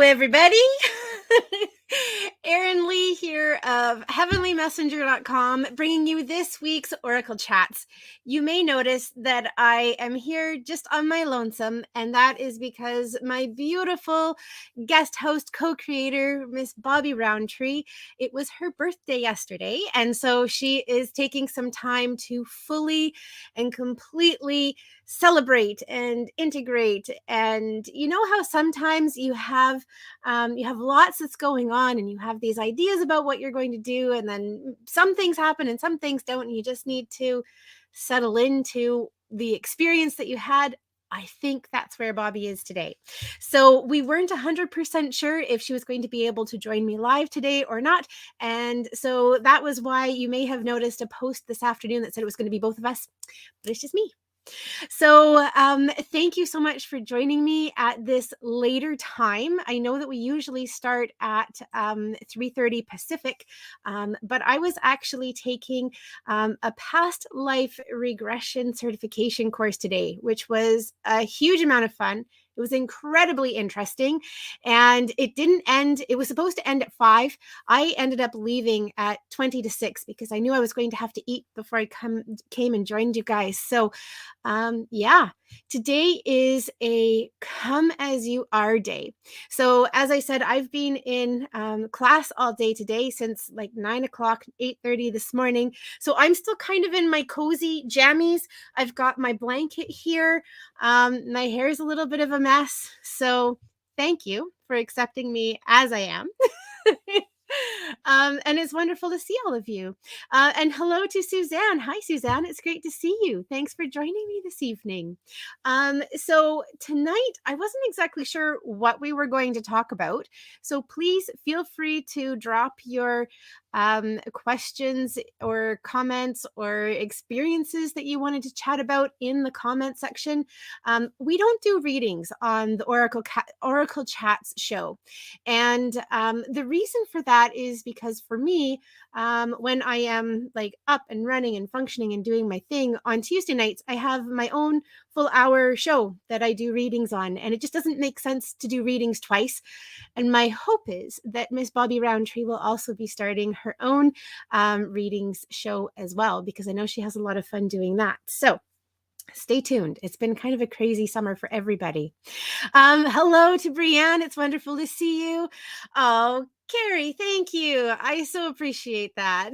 everybody. Erin Lee here of heavenlymessenger.com, bringing you this week's Oracle Chats. You may notice that I am here just on my lonesome, and that is because my beautiful guest host, co-creator, Miss Bobbi Roundtree, it was her birthday yesterday, and so she is taking some time to fully and completely celebrate and integrate. And you know how sometimes you have lots that's going on and you have these ideas about what you're going to do, and then some things happen and some things don't, and you just need to settle into the experience that you had. I think that's where Bobbi is today. So we weren't 100% sure if she was going to be able to join me live today or not. And so that was why you may have noticed a post this afternoon that said it was going to be both of us, but it's just me. So thank you so much for joining me at this later time. I know that we usually start at 3:30 Pacific, but I was actually taking a past life regression certification course today, which was a huge amount of fun. It was incredibly interesting, and it didn't end. It was supposed to end at 5. I ended up leaving at 20 to 6 because I knew I was going to have to eat before I came and joined you guys. So yeah, today is a come as you are day. So as I said, I've been in class all day today since like 9 o'clock, 8:30 this morning. So I'm still kind of in my cozy jammies. I've got my blanket here. My hair is a little bit of a mess. So thank you for accepting me as I am. And it's wonderful to see all of you. And hello to Suzanne. Hi, Suzanne. It's great to see you. Thanks for joining me this evening. So tonight, I wasn't exactly sure what we were going to talk about. So please feel free to drop your questions or comments or experiences that you wanted to chat about in the comment section. We don't do readings on the Oracle Chats show. And the reason for that is because for me, when I am like up and running and functioning and doing my thing on Tuesday nights, I have my own full hour show that I do readings on, and it just doesn't make sense to do readings twice. And my hope is that Miss Bobbi Roundtree will also be starting her own readings show as well, because I know she has a lot of fun doing that. So stay tuned. It's been kind of a crazy summer for everybody. Hello to Brianne. It's wonderful to see you. Oh, Carrie, thank you. I so appreciate that.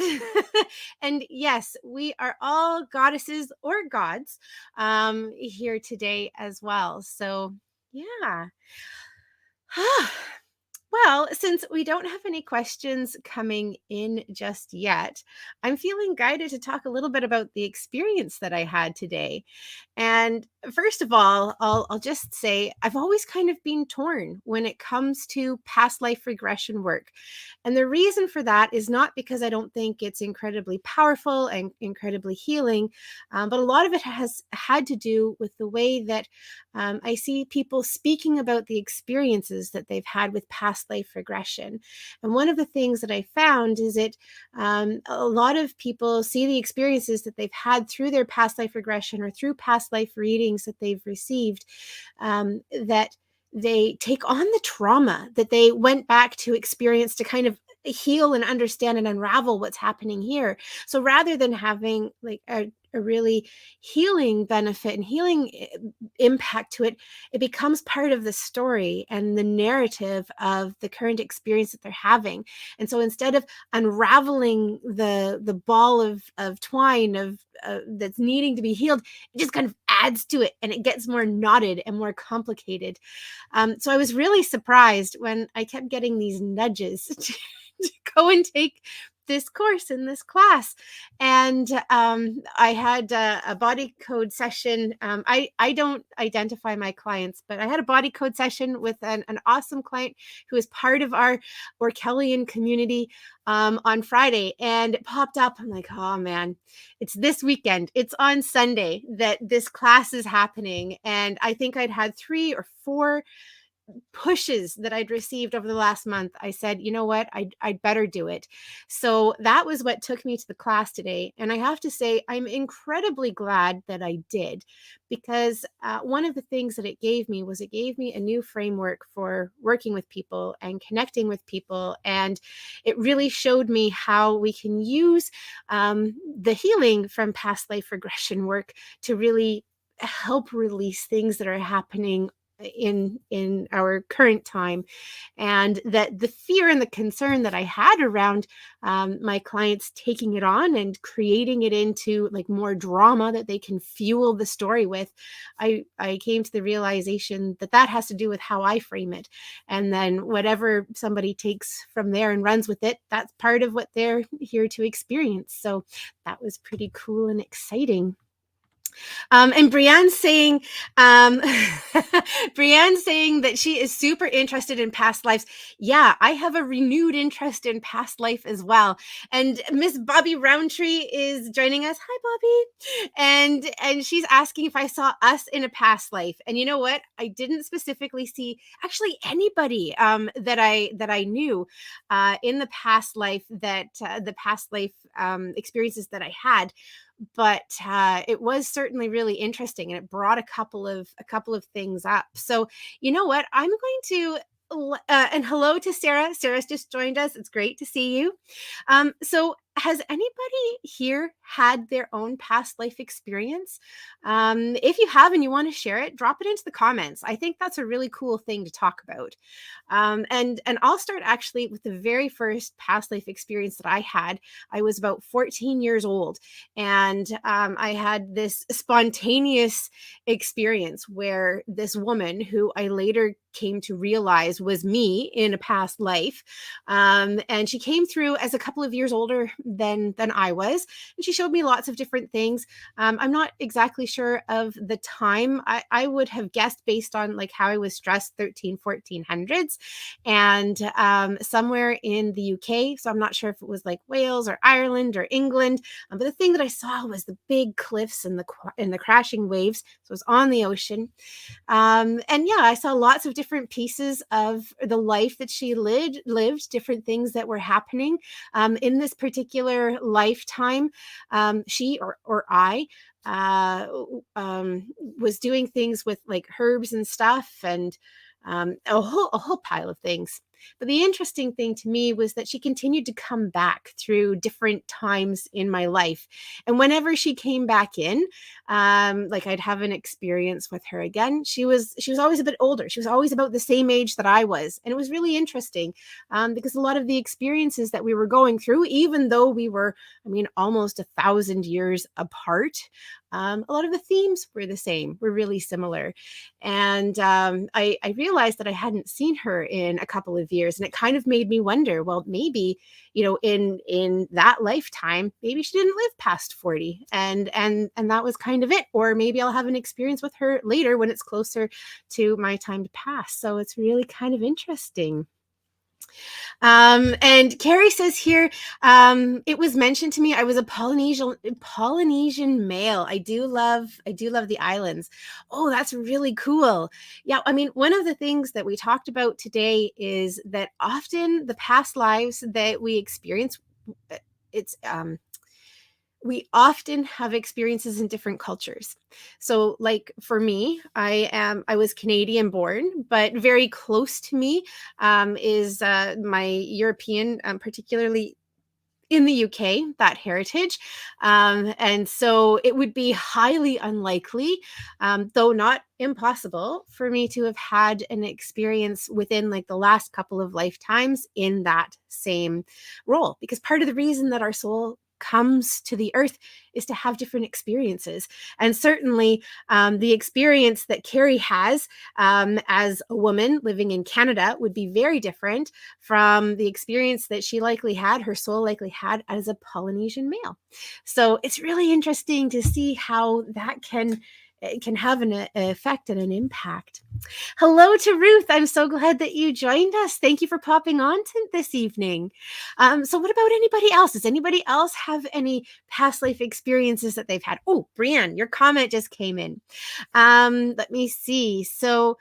And yes, we are all goddesses or gods here today as well. So yeah. Well, since we don't have any questions coming in just yet, I'm feeling guided to talk a little bit about the experience that I had today. And first of all, I'll just say I've always kind of been torn when it comes to past life regression work. And the reason for that is not because I don't think it's incredibly powerful and incredibly healing, but a lot of it has had to do with the way that I see people speaking about the experiences that they've had with past life regression. And one of the things that I found is that a lot of people see the experiences that they've had through their past life regression or through past life readings that they've received, that they take on the trauma that they went back to experience to kind of heal and understand and unravel what's happening here. So rather than having like a really healing benefit and healing impact to it, it becomes part of the story and the narrative of the current experience that they're having. And so instead of unraveling the ball of twine of that's needing to be healed, it just kind of adds to it and it gets more knotted and more complicated. So I was really surprised when I kept getting these nudges to go and take this course in this class. And I had a body code session. I don't identify my clients, but I had a body code session with an awesome client who is part of our Orkellian community on Friday, and it popped up. I'm like, oh man, it's this weekend. It's on Sunday that this class is happening. And I think I'd had 3 or 4 pushes that I'd received over the last month, I said, you know what, I'd better do it. So that was what took me to the class today. And I have to say, I'm incredibly glad that I did, because one of the things that it gave me was it gave me a new framework for working with people and connecting with people. And it really showed me how we can use the healing from past life regression work to really help release things that are happening in our current time. And that the fear and the concern that I had around my clients taking it on and creating it into like more drama that they can fuel the story with, I came to the realization that that has to do with how I frame it, and then whatever somebody takes from there and runs with it, that's part of what they're here to experience. So that was pretty cool and exciting. And Brienne's saying, Brienne's saying that she is super interested in past lives. Yeah, I have a renewed interest in past life as well. And Miss Bobbi Roundtree is joining us. Hi, Bobbi. And she's asking if I saw us in a past life. And you know what? I didn't specifically see actually anybody that I knew in the past life, that the past life experiences that I had. But it was certainly really interesting, and it brought a couple of things up. So you know what, I'm going to and hello to Sarah. Sarah's just joined us. It's great to see you. So has anybody here had their own past life experience? If you have and you want to share it, drop it into the comments. I think that's a really cool thing to talk about. And I'll start actually with the very first past life experience that I had. I was about 14 years old, and I had this spontaneous experience where this woman, who I later came to realize was me in a past life, and she came through as a couple of years older than I was, and she showed me lots of different things. I'm not exactly sure of the time. I would have guessed based on like how I was dressed, 1400s, and somewhere in the UK. So I'm not sure if it was like Wales or Ireland or England. But the thing that I saw was the big cliffs and the crashing waves. So it was on the ocean. And yeah, I saw lots of different pieces of the life that she lived, different things that were happening in this particular lifetime. She or I was doing things with like herbs and stuff, and a whole pile of things. But the interesting thing to me was that she continued to come back through different times in my life. And whenever she came back in, like I'd have an experience with her again, she was always a bit older. She was always about the same age that I was. And it was really interesting because a lot of the experiences that we were going through, even though we were, I mean, almost 1,000 years apart, a lot of the themes were the same, were really similar. And I realized that I hadn't seen her in a couple of years, and it kind of made me wonder, well, maybe, you know, in that lifetime, maybe she didn't live past 40, and that was kind of it. Or maybe I'll have an experience with her later when it's closer to my time to pass. So it's really kind of interesting. And Carrie says here, it was mentioned to me I was a Polynesian male. I do love the islands. Oh, that's really cool. Yeah, I mean, one of the things that we talked about today is that often the past lives that we experience, it's we often have experiences in different cultures. So like for me, I was Canadian born, but very close to me is my European, particularly in the UK, that heritage. And so it would be highly unlikely, though not impossible, for me to have had an experience within like the last couple of lifetimes in that same role. Because part of the reason that our soul comes to the earth is to have different experiences. And certainly the experience that Carrie has as a woman living in Canada would be very different from the experience that she likely had, her soul likely had, as a Polynesian male. So it's really interesting to see how that can have an effect and an impact. Hello to Ruth. I'm so glad that you joined us. Thank you for popping on this evening. So what about anybody else? Does anybody else have any past life experiences that they've had? Oh, Brienne, your comment just came in. Let me see. So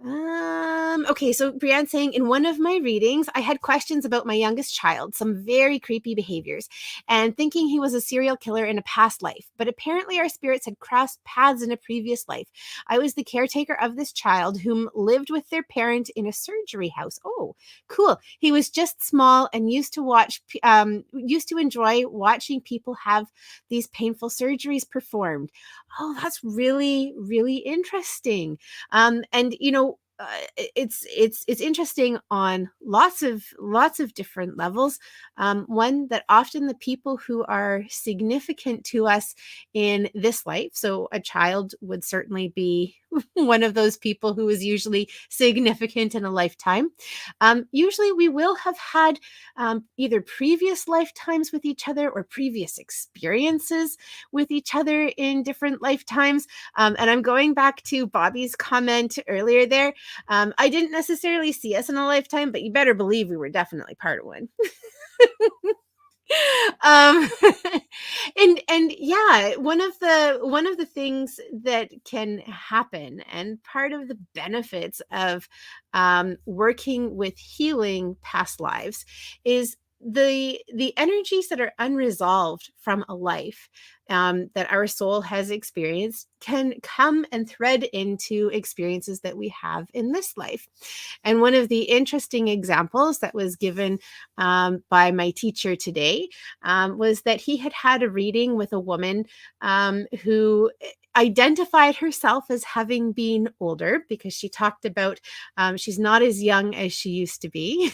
Okay, so Brianne's saying in one of my readings, I had questions about my youngest child, some very creepy behaviors, and thinking he was a serial killer in a past life. But apparently, our spirits had crossed paths in a previous life. I was the caretaker of this child, whom lived with their parent in a surgery house. Oh, cool. He was just small and used to enjoy watching people have these painful surgeries performed. Oh, that's really, really interesting. And it's interesting on lots of different levels. One, that often the people who are significant to us in this life, so a child would certainly be one of those people who is usually significant in a lifetime. Usually we will have had either previous lifetimes with each other or previous experiences with each other in different lifetimes. And I'm going back to Bobbi's comment earlier there. I didn't necessarily see us in a lifetime, but you better believe we were definitely part of one. um and yeah, one of the things that can happen, and part of the benefits of working with healing past lives, is the energies that are unresolved from a life that our soul has experienced can come and thread into experiences that we have in this life. And one of the interesting examples that was given by my teacher today was that he had had a reading with a woman who identified herself as having been older, because she talked about she's not as young as she used to be.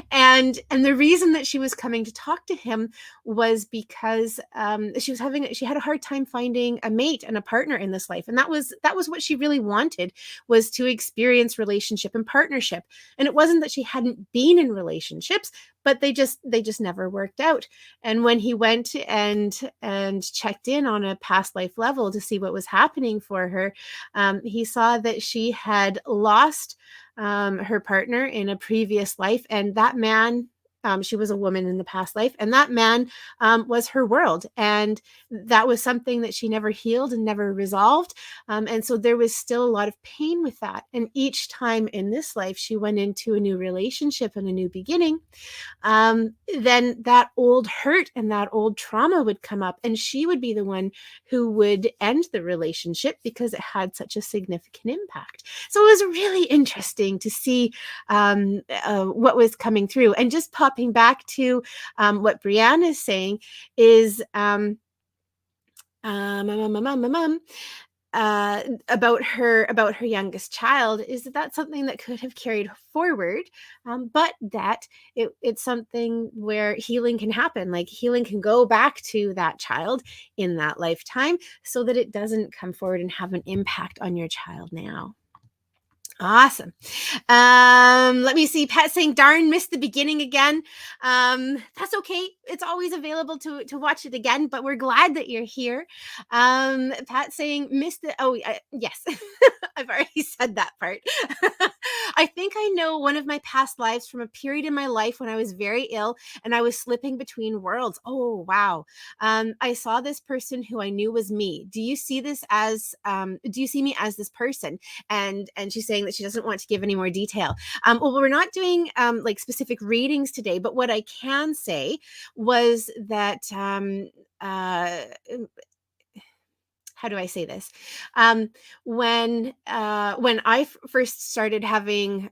And the reason that she was coming to talk to him was because she had a hard time finding a mate and a partner in this life, and that was what she really wanted, was to experience relationship and partnership. And it wasn't that she hadn't been in relationships, but they just never worked out. And when he went and checked in on a past life level to see what was happening for her, he saw that she had lost her partner in a previous life, and that man, she was a woman in the past life, and that man was her world, and that was something that she never healed and never resolved. And so there was still a lot of pain with that, and each time in this life she went into a new relationship and a new beginning, then that old hurt and that old trauma would come up, and she would be the one who would end the relationship because it had such a significant impact. So it was really interesting to see what was coming through. And just popping back to what Brianne is saying is um, um, um, um, um, um, about her youngest child, is that that's something that could have carried forward, but that it's something where healing can happen. Like, healing can go back to that child in that lifetime so that it doesn't come forward and have an impact on your child now. Awesome. Let me see. Pat saying, darn, missed the beginning again. That's okay. It's always available to watch it again, but we're glad that you're here. Pat saying, missed the, oh, yes. I've already said that part. I think I know one of my past lives from a period in my life when I was very ill and I was slipping between worlds. Oh, wow. I saw this person who I knew was me. Do you see me as this person? And she's saying that she doesn't want to give any more detail. Well, we're not doing like specific readings today, but what I can say was that how do I say this? When I first started having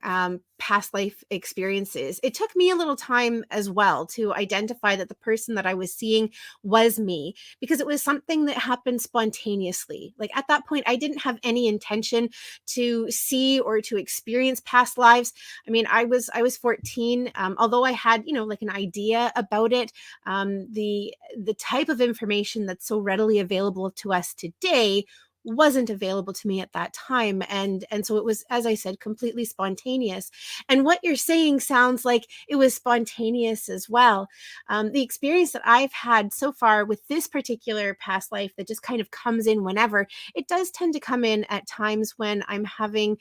past life experiences, it took me a little time as well to identify that the person that I was seeing was me, because it was something that happened spontaneously. Like, at that point, I didn't have any intention to see or to experience past lives. I mean, I was 14, although I had, like, an idea about it. The type of information that's so readily available to us today wasn't available to me at that time, and so it was, as I said, completely spontaneous. And what you're saying sounds like it was spontaneous as well. The experience that I've had so far with this particular past life, that just kind of comes in whenever, it does tend to come in at times when I'm having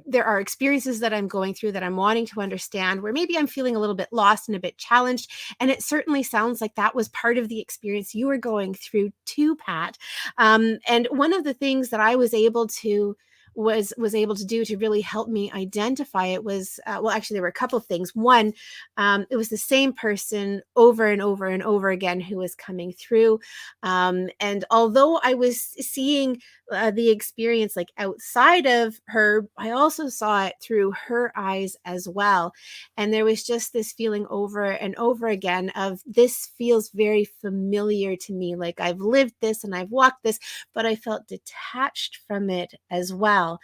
there are experiences that I'm going through that I'm wanting to understand, where maybe I'm feeling a little bit lost and a bit challenged. And it certainly sounds like that was part of the experience you were going through too, Pat. And one of the things that I was able to was able to do to really help me identify it was, well, actually, there were a couple of things. One, it was the same person over and over and over again who was coming through. And although I was seeing the experience like outside of her, I also saw it through her eyes as well. And there was just this feeling over and over again of, this feels very familiar to me. Like I've lived this and I've walked this, but I felt detached from it as well.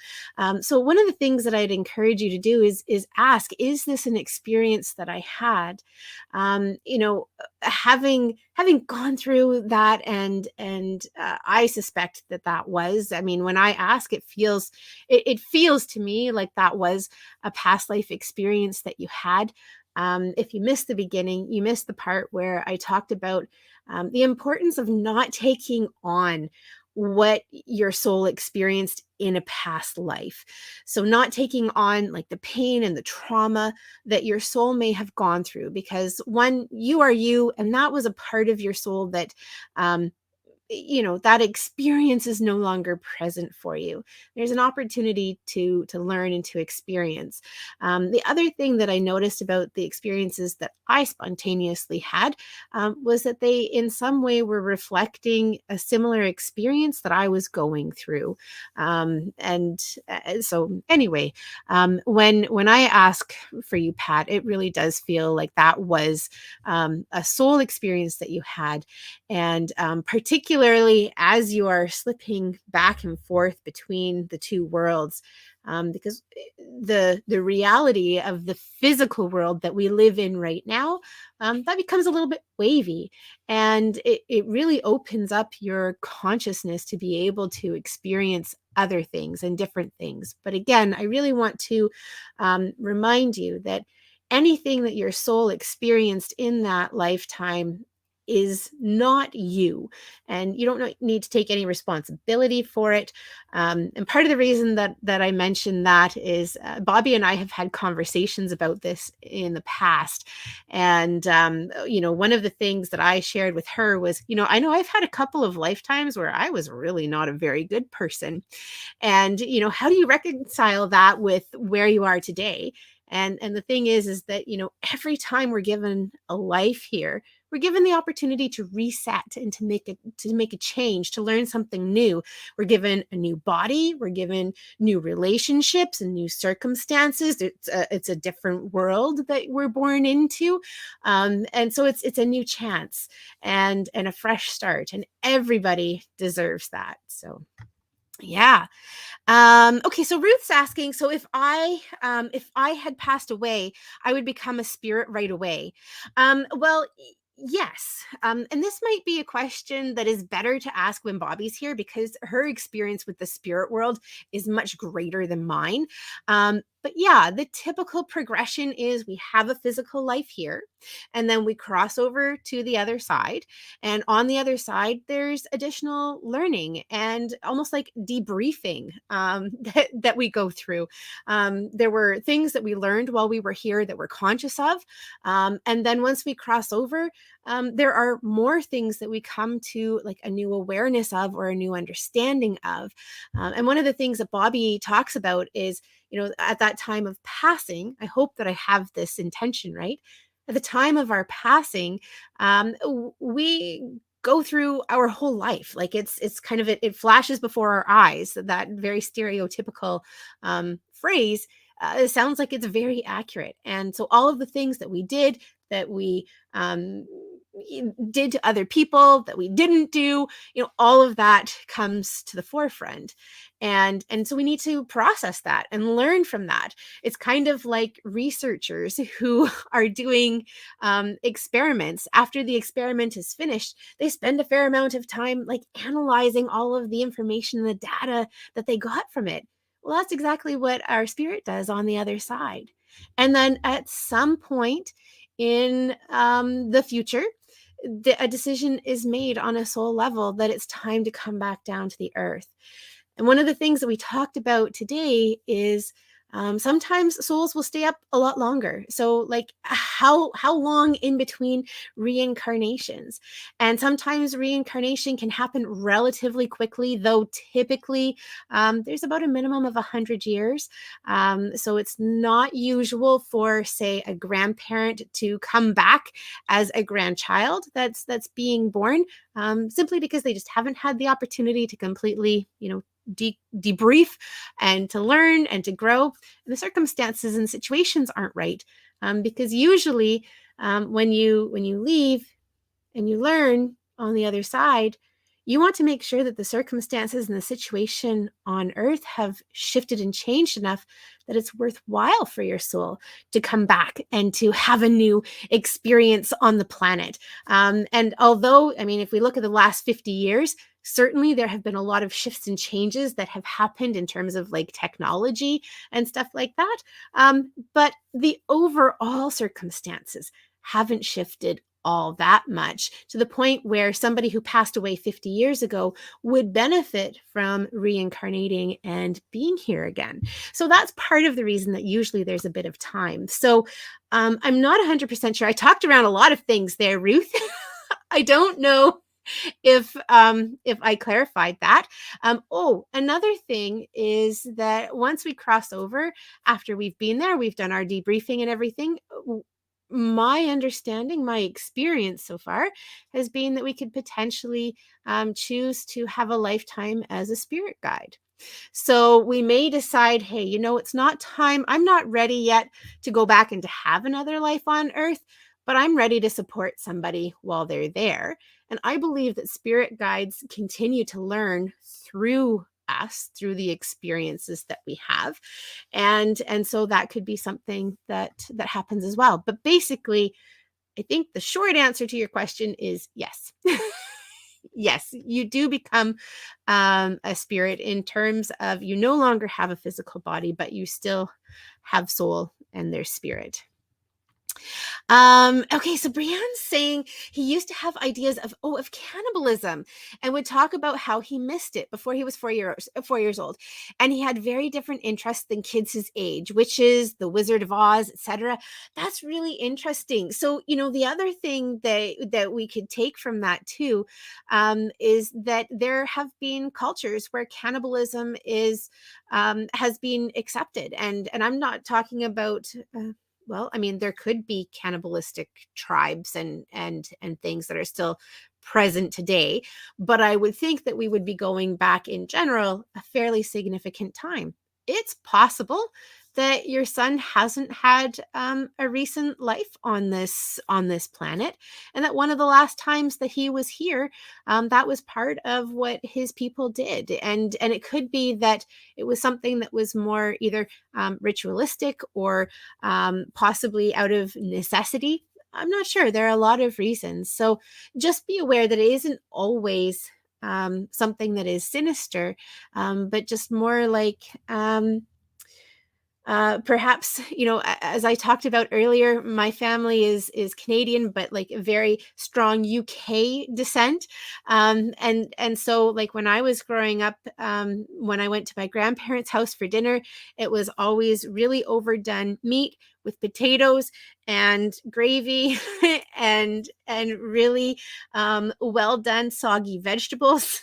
So one of the things that I'd encourage you to do is ask, is this an experience that I had? Having gone through that, and I suspect that was, I mean, when I ask, it feels to me like that was a past life experience that you had. If you missed the beginning, you missed the part where I talked about the importance of not taking on what your soul experienced in a past life. So not taking on like the pain and the trauma that your soul may have gone through, because one, you are you, and that was a part of your soul that that experience is no longer present for you. There's an opportunity to learn and to experience. The other thing that I noticed about the experiences that I spontaneously had was that they in some way were reflecting a similar experience that I was going through. So anyway, when I ask for you, Pat, it really does feel like that was a soul experience that you had. And particularly as you are slipping back and forth between the two worlds, because the reality of the physical world that we live in right now, that becomes a little bit wavy, and it really opens up your consciousness to be able to experience other things and different things. But again, I really want to remind you that anything that your soul experienced in that lifetime is not you, and you don't need to take any responsibility for it. And part of the reason that I mentioned that is Bobbi and I have had conversations about this in the past. And one of the things that I shared with her was, I know I've had a couple of lifetimes where I was really not a very good person. And how do you reconcile that with where you are today? And the thing is that every time we're given a life here, we're given the opportunity to reset and to make a change, to learn something new. We're given a new body, we're given new relationships and new circumstances. It's a different world that we're born into, and so it's a new chance and a fresh start, and everybody deserves that. So yeah. Okay, so Ruth's asking, so if I had passed away, I would become a spirit right away. Well, yes. And this might be a question that is better to ask when Bobbi's here, because her experience with the spirit world is much greater than mine. But yeah, the typical progression is we have a physical life here, and then we cross over to the other side. And on the other side, there's additional learning and almost like debriefing that we go through. There were things that we learned while we were here that we're conscious of. And then once we cross over, there are more things that we come to like a new awareness of or a new understanding of. And one of the things that Bobbi talks about is, at that time of passing, I hope that I have this intention right. At the time of our passing, we go through our whole life. Like it's kind of, it flashes before our eyes, that very stereotypical phrase. It sounds like it's very accurate. And so all of the things that we did, that we did to other people, that we didn't do, all of that comes to the forefront. And so we need to process that and learn from that. It's kind of like researchers who are doing experiments. After the experiment is finished, they spend a fair amount of time like analyzing all of the information and the data that they got from it. Well, that's exactly what our spirit does on the other side. And then at some point in the future, a decision is made on a soul level that it's time to come back down to the earth. And one of the things that we talked about today is Sometimes souls will stay up a lot longer. So, like, how long in between reincarnations? And sometimes reincarnation can happen relatively quickly, though typically there's about a minimum of 100 years. So it's not usual for, say, a grandparent to come back as a grandchild that's being born, simply because they just haven't had the opportunity to completely, debrief and to learn and to grow. And the circumstances and situations aren't right, because usually, when you leave and you learn on the other side, you want to make sure that the circumstances and the situation on earth have shifted and changed enough that it's worthwhile for your soul to come back and to have a new experience on the planet. And although, I mean, if we look at the last 50 years, certainly there have been a lot of shifts and changes that have happened in terms of like technology and stuff like that. But the overall circumstances haven't shifted all that much, to the point where somebody who passed away 50 years ago would benefit from reincarnating and being here again. So that's part of the reason that usually there's a bit of time. So I'm not 100% sure. I talked around a lot of things there, Ruth. I don't know if I clarified that. Oh, another thing is that once we cross over, after we've been there, we've done our debriefing and everything. My understanding, my experience so far has been that we could potentially choose to have a lifetime as a spirit guide. So we may decide, hey, it's not time. I'm not ready yet to go back and to have another life on earth, but I'm ready to support somebody while they're there. And I believe that spirit guides continue to learn through us, through the experiences that we have. And so that could be something that happens as well. But basically, I think the short answer to your question is yes. Yes, you do become a spirit, in terms of you no longer have a physical body, but you still have soul and their spirit. Okay, so Brianne's saying he used to have ideas of cannibalism, and would talk about how he missed it before he was 4 years old. And he had very different interests than kids his age, witches, the Wizard of Oz, etc. That's really interesting. So, the other thing that we could take from that too, is that there have been cultures where cannibalism has been accepted. And I'm not talking about well, I mean, there could be cannibalistic tribes and things that are still present today, but I would think that we would be going back in general a fairly significant time. It's possible that your son hasn't had a recent life on this planet, and that one of the last times that he was here, that was part of what his people did, and it could be that it was something that was more either ritualistic or possibly out of necessity. I'm not sure. There are a lot of reasons. So just be aware that it isn't always something that is sinister, but just more like perhaps, as I talked about earlier, my family is Canadian, but like a very strong UK descent. And so, like, when I was growing up, when I went to my grandparents' house for dinner, it was always really overdone meat with potatoes and gravy and really well done soggy vegetables.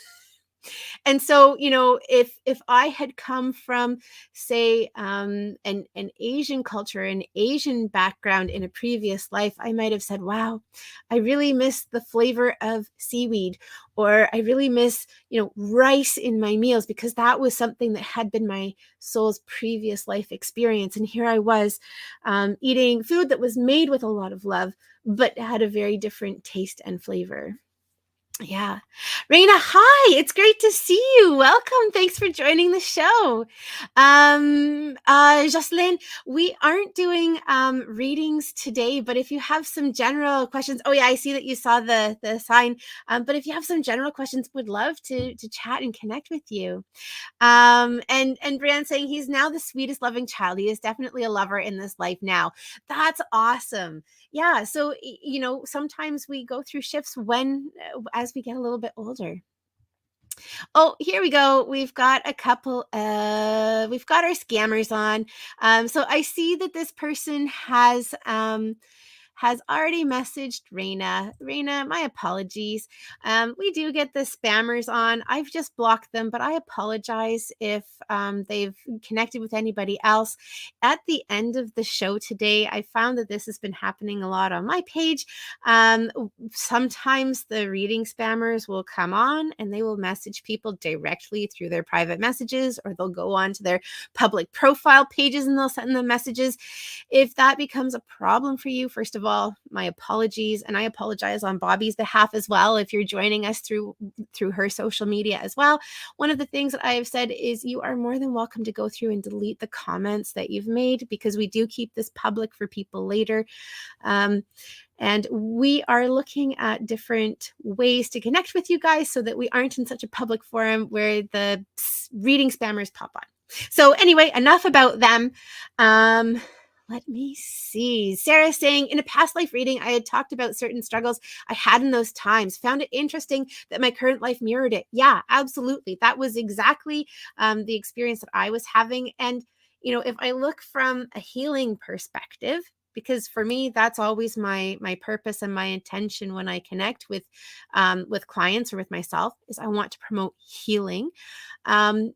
And so, if I had come from, say, an Asian culture, an Asian background in a previous life, I might have said, wow, I really miss the flavor of seaweed, or I really miss, rice in my meals, because that was something that had been my soul's previous life experience. And here I was, eating food that was made with a lot of love, but had a very different taste and flavor. Yeah. Raina, hi. It's great to see you. Welcome. Thanks for joining the show. Jocelyn, we aren't doing readings today, but if you have some general questions, oh yeah, I see that you saw the sign. But if you have some general questions, would love to chat and connect with you. And Brian saying he's now the sweetest loving child. He is definitely a lover in this life now. That's awesome. Yeah. So, sometimes we go through shifts when, as we get a little bit older. Oh, here we go. We've got our scammers on. So I see that this person has already messaged Raina. Raina, my apologies. We do get the spammers on. I've just blocked them, but I apologize if they've connected with anybody else. At the end of the show today, I found that this has been happening a lot on my page. Sometimes the reading spammers will come on and they will message people directly through their private messages, or they'll go on to their public profile pages and they'll send them messages. If that becomes a problem for you, first of all, my apologies, and I apologize on Bobbi's behalf as well if you're joining us through her social media as well. One of the things that I have said is you are more than welcome to go through and delete the comments that you've made, because we do keep this public for people later. And we are looking at different ways to connect with you guys so that we aren't in such a public forum where the reading spammers pop on. So anyway, enough about them. Let me see. Sarah saying, in a past life reading, I had talked about certain struggles I had in those times. Found it interesting that my current life mirrored it. Yeah, absolutely. That was exactly the experience that I was having. And, if I look from a healing perspective, because for me, that's always my purpose and my intention when I connect with clients or with myself, is I want to promote healing. Um,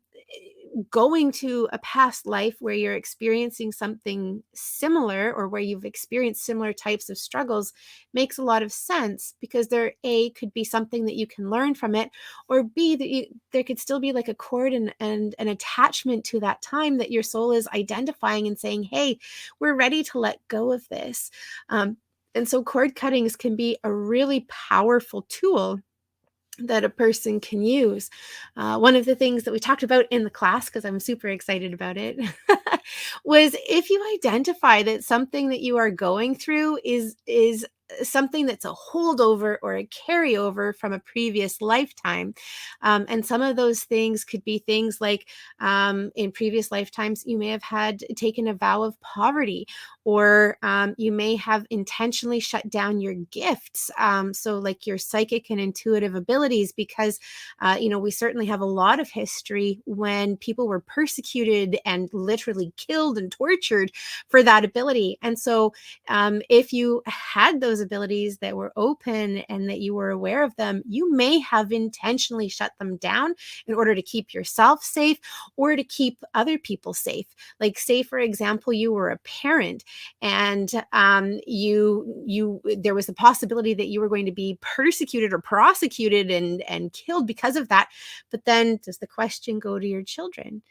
Going to a past life where you're experiencing something similar, or where you've experienced similar types of struggles, makes a lot of sense, because there could be something that you can learn from it, or B, that there could still be like a cord and an attachment to that time that your soul is identifying and saying, hey, we're ready to let go of this. And so cord cuttings can be a really powerful tool that a person can use. One of the things that we talked about in the class, because I'm super excited about it, was if you identify that something that you are going through is something that's a holdover or a carryover from a previous lifetime. And some of those things could be things like, in previous lifetimes, you may have had taken a vow of poverty, or you may have intentionally shut down your gifts. So like your psychic and intuitive abilities, because, we certainly have a lot of history when people were persecuted and literally killed and tortured for that ability. And so if you had those abilities that were open and that you were aware of them, you may have intentionally shut them down in order to keep yourself safe or to keep other people safe. Like, say, for example, you were a parent and there was a possibility that you were going to be persecuted or prosecuted and killed because of that. But then does the question go to your children?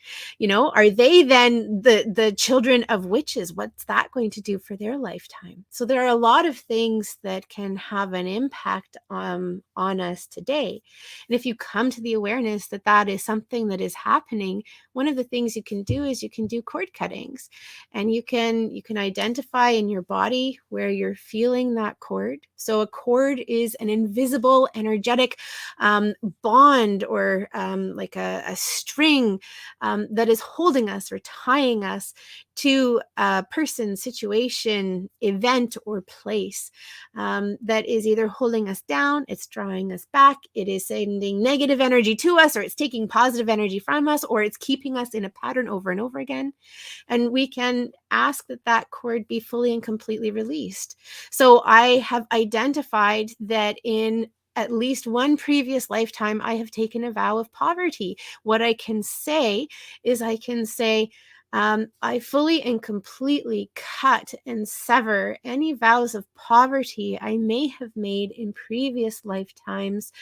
Are they then the children of witches? What's that going to do for their lifetime? So there are a lot of things that can have an impact on us today. And if you come to the awareness that that is something that is happening, one of the things you can do is you can do cord cuttings, and you can identify in your body where you're feeling that cord. So a cord is an invisible energetic bond, or like a string that is holding us or tying us to a person, situation, event, or place, that is either holding us down, it's drawing us back, it is sending negative energy to us, or it's taking positive energy from us, or it's keeping us in a pattern over and over again. And we can ask that that cord be fully and completely released. So I have identified that in at least one previous lifetime, I have taken a vow of poverty. What I can say is I fully and completely cut and sever any vows of poverty I may have made in previous lifetimes,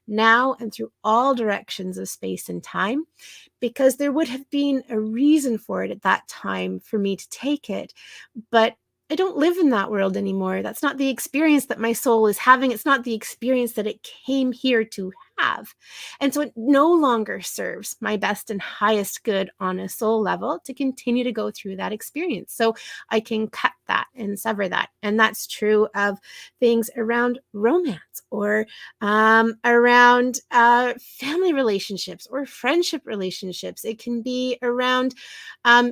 now and through all directions of space and time, because there would have been a reason for it at that time for me to take it. But I don't live in that world anymore. That's not the experience that my soul is having. It's not the experience that it came here to have. And so it no longer serves my best and highest good on a soul level to continue to go through that experience. So I can cut that and sever that. And that's true of things around romance or around family relationships or friendship relationships. It can be around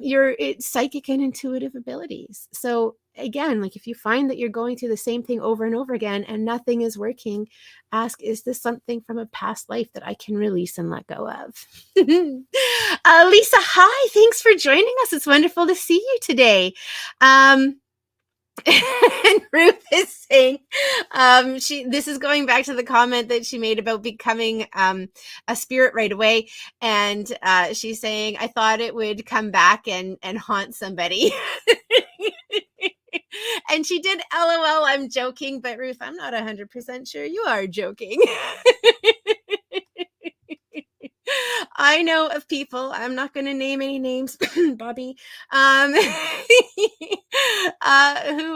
your psychic and intuitive abilities. So again, like if you find that you're going through the same thing over and over again and nothing is working, ask, is this something from a past life that I can release and let go of? Lisa, hi, thanks for joining us. It's wonderful to see you today. And Ruth is saying, this is going back to the comment that she made about becoming a spirit right away. And she's saying, I thought it would come back and haunt somebody. And she did LOL, I'm joking, but Ruth, I'm not 100% sure you are joking. I know of people, I'm not going to name any names, Bobbi, who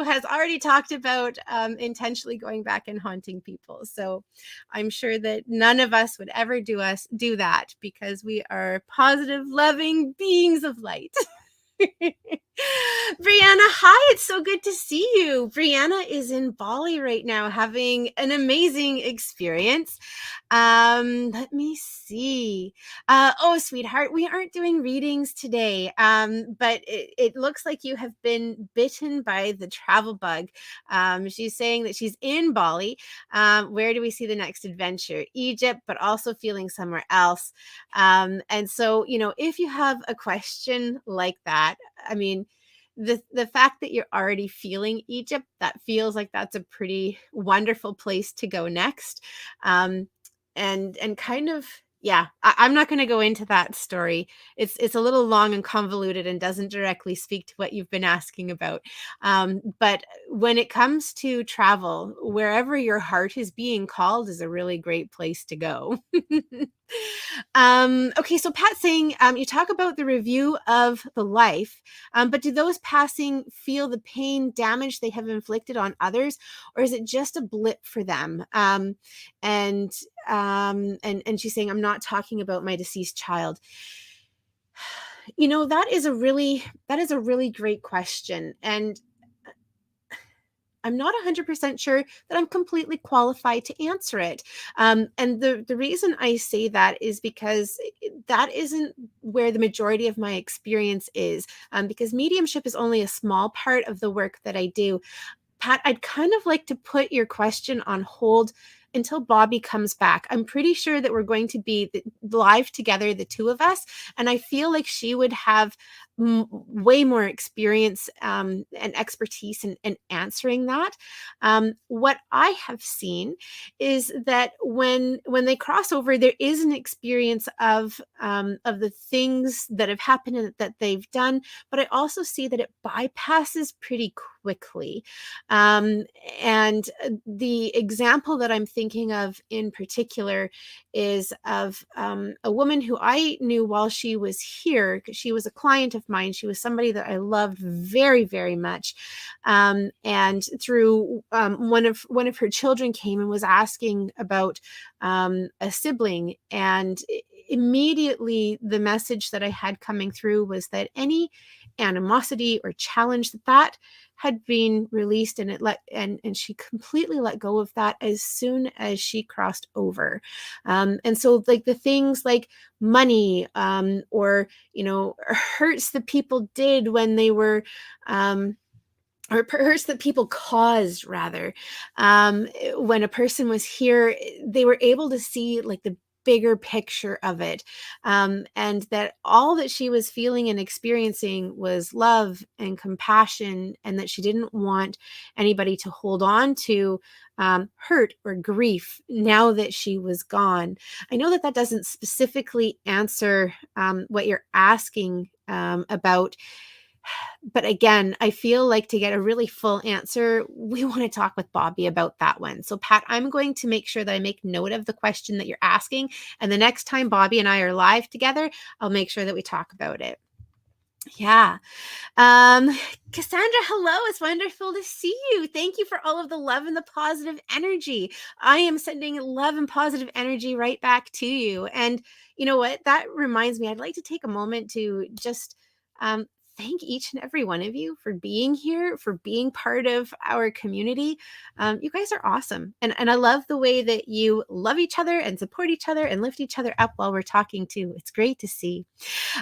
has already talked about intentionally going back and haunting people. So I'm sure that none of us would ever do that because we are positive, loving beings of light. Brianna, hi, it's so good to see you. Brianna is in Bali right now having an amazing experience. Let me see. Oh, sweetheart, we aren't doing readings today, but it looks like you have been bitten by the travel bug. She's saying that she's in Bali. Where do we see the next adventure? Egypt, but also feeling somewhere else. And so, if you have a question like that, I mean, the fact that you're already feeling Egypt, that feels like that's a pretty wonderful place to go next. And kind of, yeah, I'm not going to go into that story. It's a little long and convoluted and doesn't directly speak to what you've been asking about. But when it comes to travel, wherever your heart is being called is a really great place to go. Okay, so Pat's saying, you talk about the review of the life, but do those passing feel the pain, damage they have inflicted on others, or is it just a blip for them? And she's saying, I'm not talking about my deceased child. That is a really great question. And I'm not 100% sure that I'm completely qualified to answer it. And the reason I say that is because that isn't where the majority of my experience is, because mediumship is only a small part of the work that I do. Pat, I'd kind of like to put your question on hold until Bobbi comes back. I'm pretty sure that we're going to be live together, the two of us, and I feel like she would have way more experience and expertise in answering that. What I have seen is that when they cross over, there is an experience of the things that have happened and that they've done, but I also see that it bypasses pretty quickly. And the example that I'm thinking of in particular is of a woman who I knew while she was here. She was a client of mine. She was somebody that I loved very, very much. And through one of her children came and was asking about a sibling, and immediately the message that I had coming through was that any animosity or challenge that had been released, and and she completely let go of that as soon as she crossed over. And so like the things like money, or hurts that people did when they were or hurts that people caused, rather, when a person was here, they were able to see like the bigger picture of it, and that all that she was feeling and experiencing was love and compassion, and that she didn't want anybody to hold on to hurt or grief now that she was gone. I know that doesn't specifically answer what you're asking about. But again, I feel like to get a really full answer, we want to talk with Bobbi about that one. So Pat, I'm going to make sure that I make note of the question that you're asking. And the next time Bobbi and I are live together, I'll make sure that we talk about it. Yeah. Cassandra, hello. It's wonderful to see you. Thank you for all of the love and the positive energy. I am sending love and positive energy right back to you. And you know what? That reminds me, I'd like to take a moment to just thank each and every one of you for being here, for being part of our community. You guys are awesome. And I love the way that you love each other and support each other and lift each other up while we're talking too. It's great to see.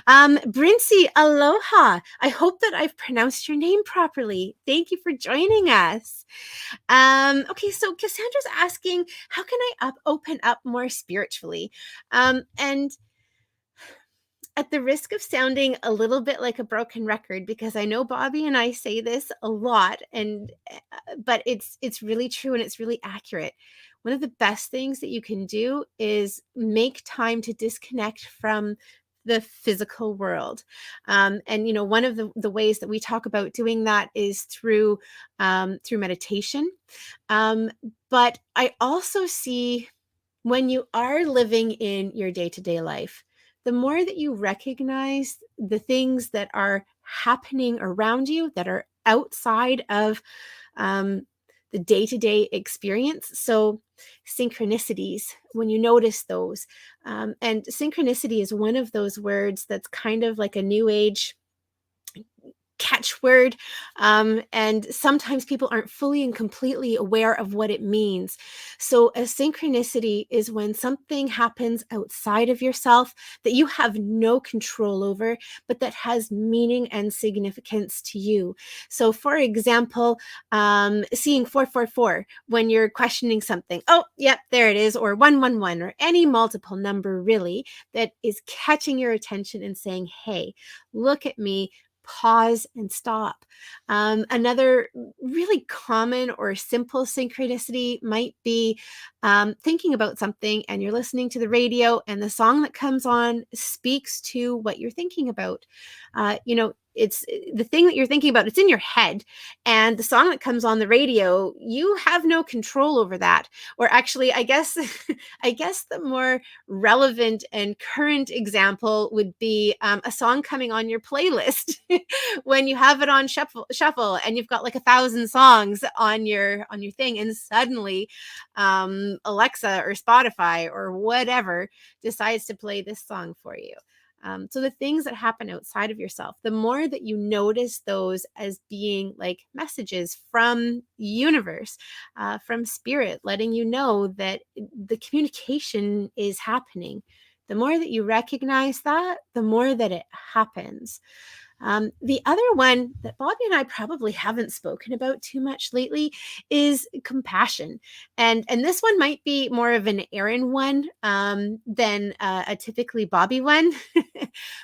Brincy, aloha. I hope that I've pronounced your name properly. Thank you for joining us. Okay, so Cassandra's asking, how can I open up more spiritually? And at the risk of sounding a little bit like a broken record, because I know Bobbi and I say this a lot, and but it's really true and it's really accurate. One of the best things that you can do is make time to disconnect from the physical world. And one of the ways that we talk about doing that is through meditation. But I also see, when you are living in your day-to-day life, the more that you recognize the things that are happening around you that are outside of the day-to-day experience. So synchronicities, when you notice those, and synchronicity is one of those words that's kind of like a new age catchword. And sometimes people aren't fully and completely aware of what it means. So a synchronicity is when something happens outside of yourself that you have no control over, but that has meaning and significance to you. So for example, seeing 444 when you're questioning something, oh, yep, there it is, or 111, or any multiple number really that is catching your attention and saying, hey, look at me, pause and stop. Another really common or simple synchronicity might be thinking about something and you're listening to the radio and the song that comes on speaks to what you're thinking about. It's the thing that you're thinking about, it's in your head, and the song that comes on the radio, you have no control over that. Or actually, I guess the more relevant and current example would be a song coming on your playlist when you have it on shuffle and you've got like 1,000 songs on your thing, and suddenly Alexa or Spotify or whatever decides to play this song for you. So the things that happen outside of yourself, the more that you notice those as being like messages from universe, from spirit, letting you know that the communication is happening. The more that you recognize that, the more that it happens. The other one that Bobbi and I probably haven't spoken about too much lately is compassion. And this one might be more of an Erin one than a typically Bobbi one.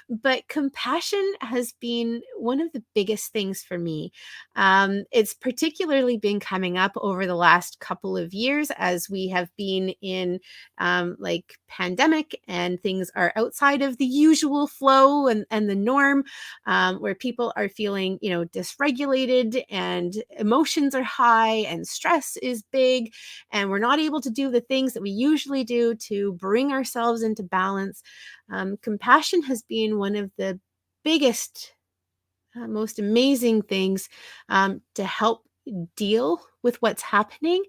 But compassion has been one of the biggest things for me. It's particularly been coming up over the last couple of years as we have been in like pandemic and things are outside of the usual flow and the norm. Where people are feeling, dysregulated and emotions are high and stress is big, and we're not able to do the things that we usually do to bring ourselves into balance. Compassion has been one of the biggest, most amazing things to help deal with what's happening.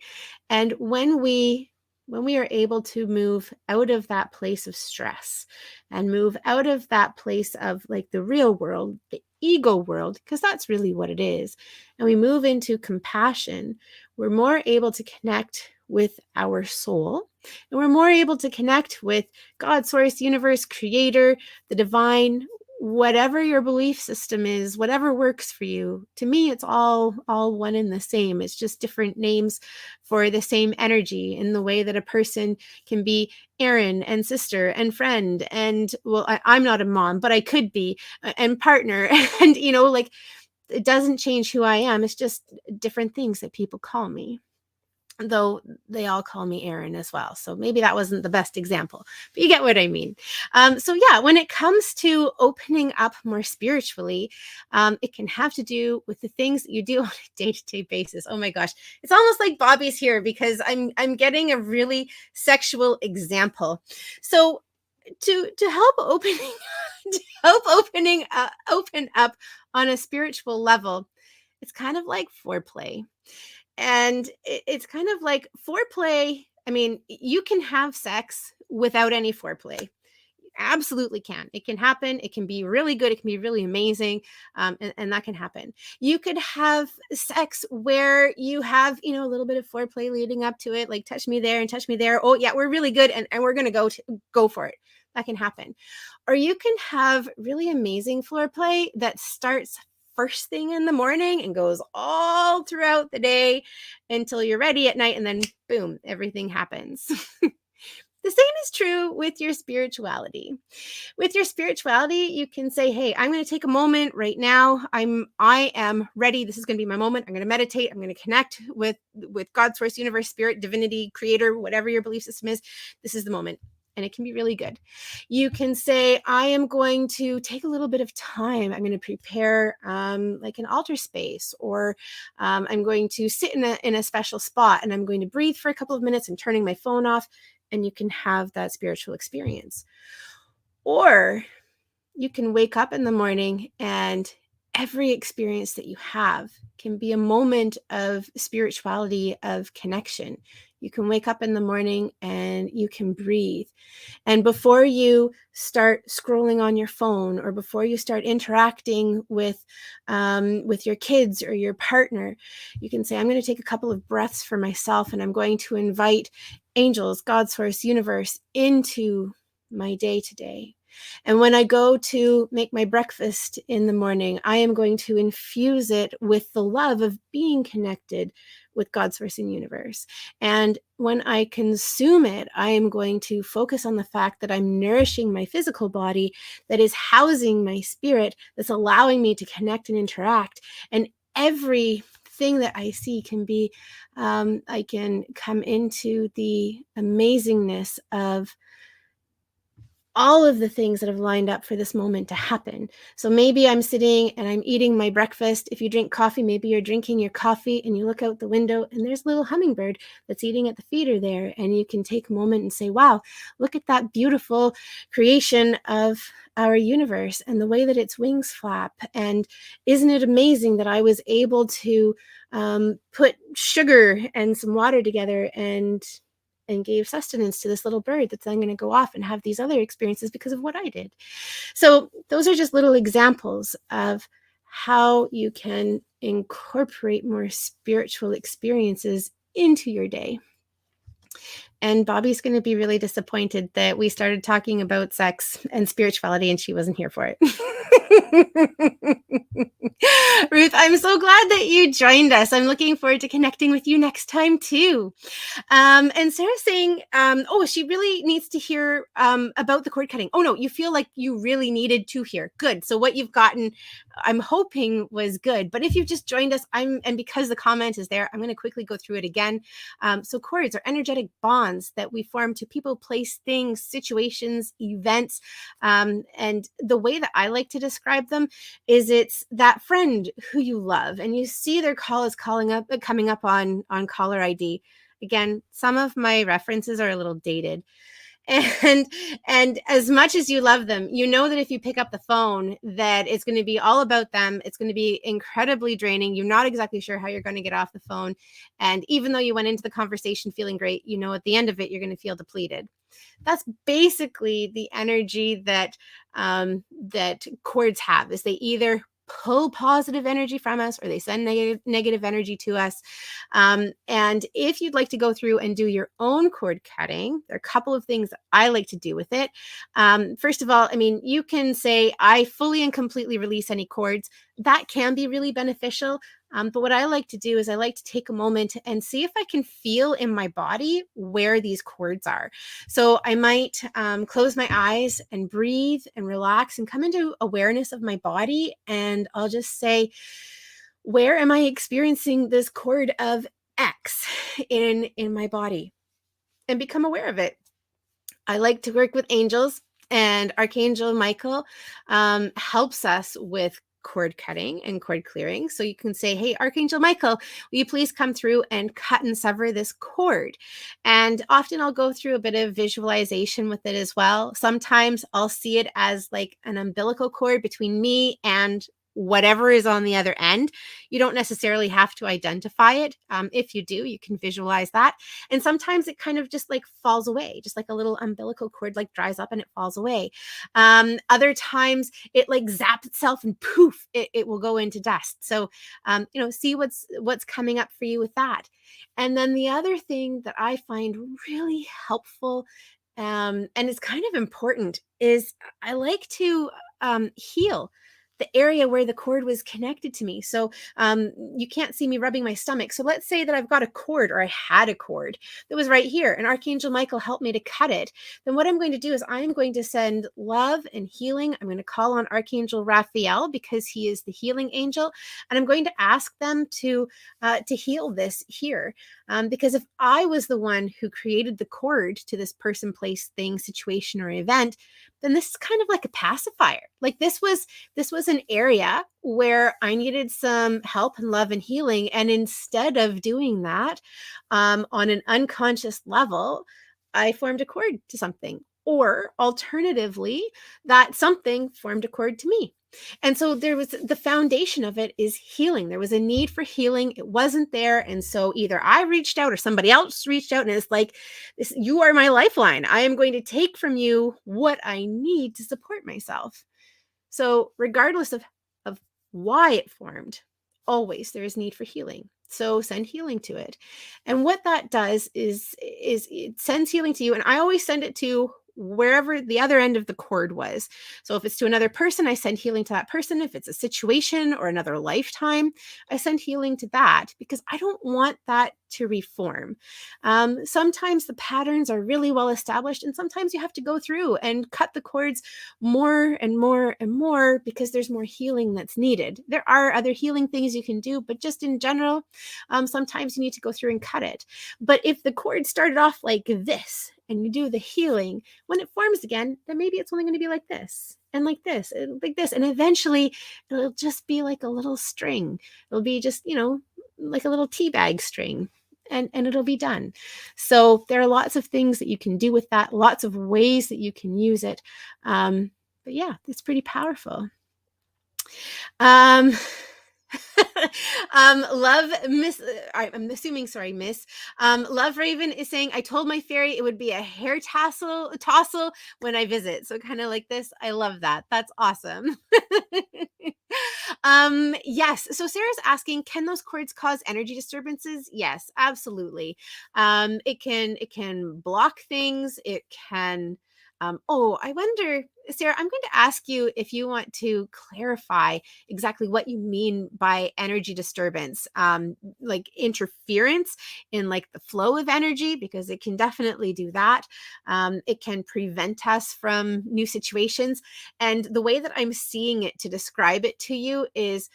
And when we are able to move out of that place of stress and move out of that place of like the real world, the ego world, because that's really what it is, and we move into compassion, we're more able to connect with our soul, and we're more able to connect with God, source, universe, creator, the divine, whatever your belief system is, whatever works for you. To me, it's all one and the same. It's just different names for the same energy, in the way that a person can be Erin and sister and friend. And well, I'm not a mom, but I could be, and partner. And, like, it doesn't change who I am. It's just different things that people call me, though they all call me Erin as well. So maybe that wasn't the best example, but you get what I mean. So yeah, when it comes to opening up more spiritually, it can have to do with the things that you do on a day-to-day basis. Oh my gosh, it's almost like Bobbi's here because I'm getting a really sexual example. So to help opening open up on a spiritual level, it's kind of like foreplay. And it's kind of like foreplay. I mean, you can have sex without any foreplay. Absolutely can. It can happen. It can be really good. It can be really amazing. And that can happen. You could have sex where you have, a little bit of foreplay leading up to it, like touch me there and touch me there. Oh yeah, we're really good. And we're going to go for it. That can happen. Or you can have really amazing foreplay that starts first thing in the morning and goes all throughout the day until you're ready at night. And then boom, everything happens. The same is true with your spirituality. With your spirituality, you can say, hey, I'm going to take a moment right now. I am ready. This is going to be my moment. I'm going to meditate. I'm going to connect with God, source, universe, spirit, divinity, creator, whatever your belief system is. This is the moment. And it can be really good. You can say, I am going to take a little bit of time. I'm going to prepare like an altar space, or I'm going to sit in a special spot, and I'm going to breathe for a couple of minutes and turning my phone off. And you can have that spiritual experience. Or you can wake up in the morning and every experience that you have can be a moment of spirituality, of connection. You can wake up in the morning and you can breathe. And before you start scrolling on your phone, or before you start interacting with your kids or your partner, you can say, I'm going to take a couple of breaths for myself, and I'm going to invite angels, God, source, universe into my day today. And when I go to make my breakfast in the morning, I am going to infuse it with the love of being connected with God, source, and universe. And when I consume it, I am going to focus on the fact that I'm nourishing my physical body, that is housing my spirit, that's allowing me to connect and interact. And everything that I see can be, I can come into the amazingness of all of the things that have lined up for this moment to happen. So maybe I'm sitting and I'm eating my breakfast. If you drink coffee, maybe you're drinking your coffee and you look out the window and there's a little hummingbird that's eating at the feeder there. And you can take a moment and say, wow, look at that beautiful creation of our universe and the way that its wings flap. And isn't it amazing that I was able to put sugar and some water together and gave sustenance to this little bird that's then going to go off and have these other experiences because of what I did. So those are just little examples of how you can incorporate more spiritual experiences into your day. And Bobbi's going to be really disappointed that we started talking about sex and spirituality and she wasn't here for it. Ruth, I'm so glad that you joined us. I'm looking forward to connecting with you next time too. And Sarah's saying, oh, she really needs to hear about the cord cutting. Oh no, you feel like you really needed to hear. Good. So what you've gotten, I'm hoping was good. But if you've just joined us, and because the comment is there, I'm going to quickly go through it again. So cords are energetic bonds that we form to people, place, things, situations, events. And the way that I like to describe them is it's that friend who you love and you see their call is coming up on caller ID. Again, some of my references are a little dated. And as much as you love them, you know that if you pick up the phone, that it's going to be all about them. It's going to be incredibly draining. You're not exactly sure how you're going to get off the phone. And even though you went into the conversation feeling great, you know, at the end of it, you're going to feel depleted. That's basically the energy that that cords have, is they either pull positive energy from us or they send negative energy to us. And if you'd like to go through and do your own cord cutting, there are a couple of things that I like to do with it. First of all, I mean, you can say, I fully and completely release any cords. That can be really beneficial. But what I like to do is I like to take a moment and see if I can feel in my body where these cords are. So I might close my eyes and breathe and relax and come into awareness of my body. And I'll just say, where am I experiencing this cord of X in my body? And become aware of it. I like to work with angels, and Archangel Michael helps us with cord cutting and cord clearing. So you can say, hey, Archangel Michael, will you please come through and cut and sever this cord? And often I'll go through a bit of visualization with it as well. Sometimes I'll see it as like an umbilical cord between me and whatever is on the other end. You don't necessarily have to identify it. If you do, you can visualize that. And sometimes it kind of just like falls away, just like a little umbilical cord like dries up and it falls away. Other times it like zaps itself and poof, it will go into dust. So, see what's coming up for you with that. And then the other thing that I find really helpful, and it's kind of important, is I like to heal the area where the cord was connected to me. So you can't see me rubbing my stomach. So let's say that I've got a cord, or I had a cord that was right here, and Archangel Michael helped me to cut it. Then what I'm going to do is I'm going to send love and healing. I'm going to call on Archangel Raphael because he is the healing angel, and I'm going to ask them to heal this here. Because if I was the one who created the cord to this person, place, thing, situation, or event, then this is kind of like a pacifier. Like this was an area where I needed some help and love and healing. And instead of doing that on an unconscious level, I formed a cord to something. Or alternatively, that something formed a cord to me. And so there was the foundation of it is healing. There was a need for healing. It wasn't there. And so either I reached out or somebody else reached out, and it's like, this, you are my lifeline. I am going to take from you what I need to support myself. So regardless of why it formed, always there is need for healing. So send healing to it. And what that does is it sends healing to you. And I always send it to wherever the other end of the cord was. So if it's to another person, I send healing to that person. If it's a situation or another lifetime, I send healing to that, because I don't want that to reform. Sometimes the patterns are really well established, and sometimes you have to go through and cut the cords more and more and more because there's more healing that's needed. There are other healing things you can do, but just in general, sometimes you need to go through and cut it. But if the cord started off like this, and you do the healing, when it forms again, then maybe it's only going to be like this and like this and like this. And eventually it'll just be like a little string. It'll be just, like a little tea bag string, and it'll be done. So there are lots of things that you can do with that, lots of ways that you can use it. But yeah, it's pretty powerful. Love Miss, I'm assuming, sorry, Miss. Love Raven is saying, I told my fairy it would be a hair tossle when I visit. So kind of like this. I love that. That's awesome. Yes. So Sarah's asking, can those cords cause energy disturbances? Yes, absolutely. It can block things. It can, I wonder, Sarah, I'm going to ask you if you want to clarify exactly what you mean by energy disturbance, like interference in like the flow of energy, because it can definitely do that. It can prevent us from new situations. And the way that I'm seeing it to describe it to you is,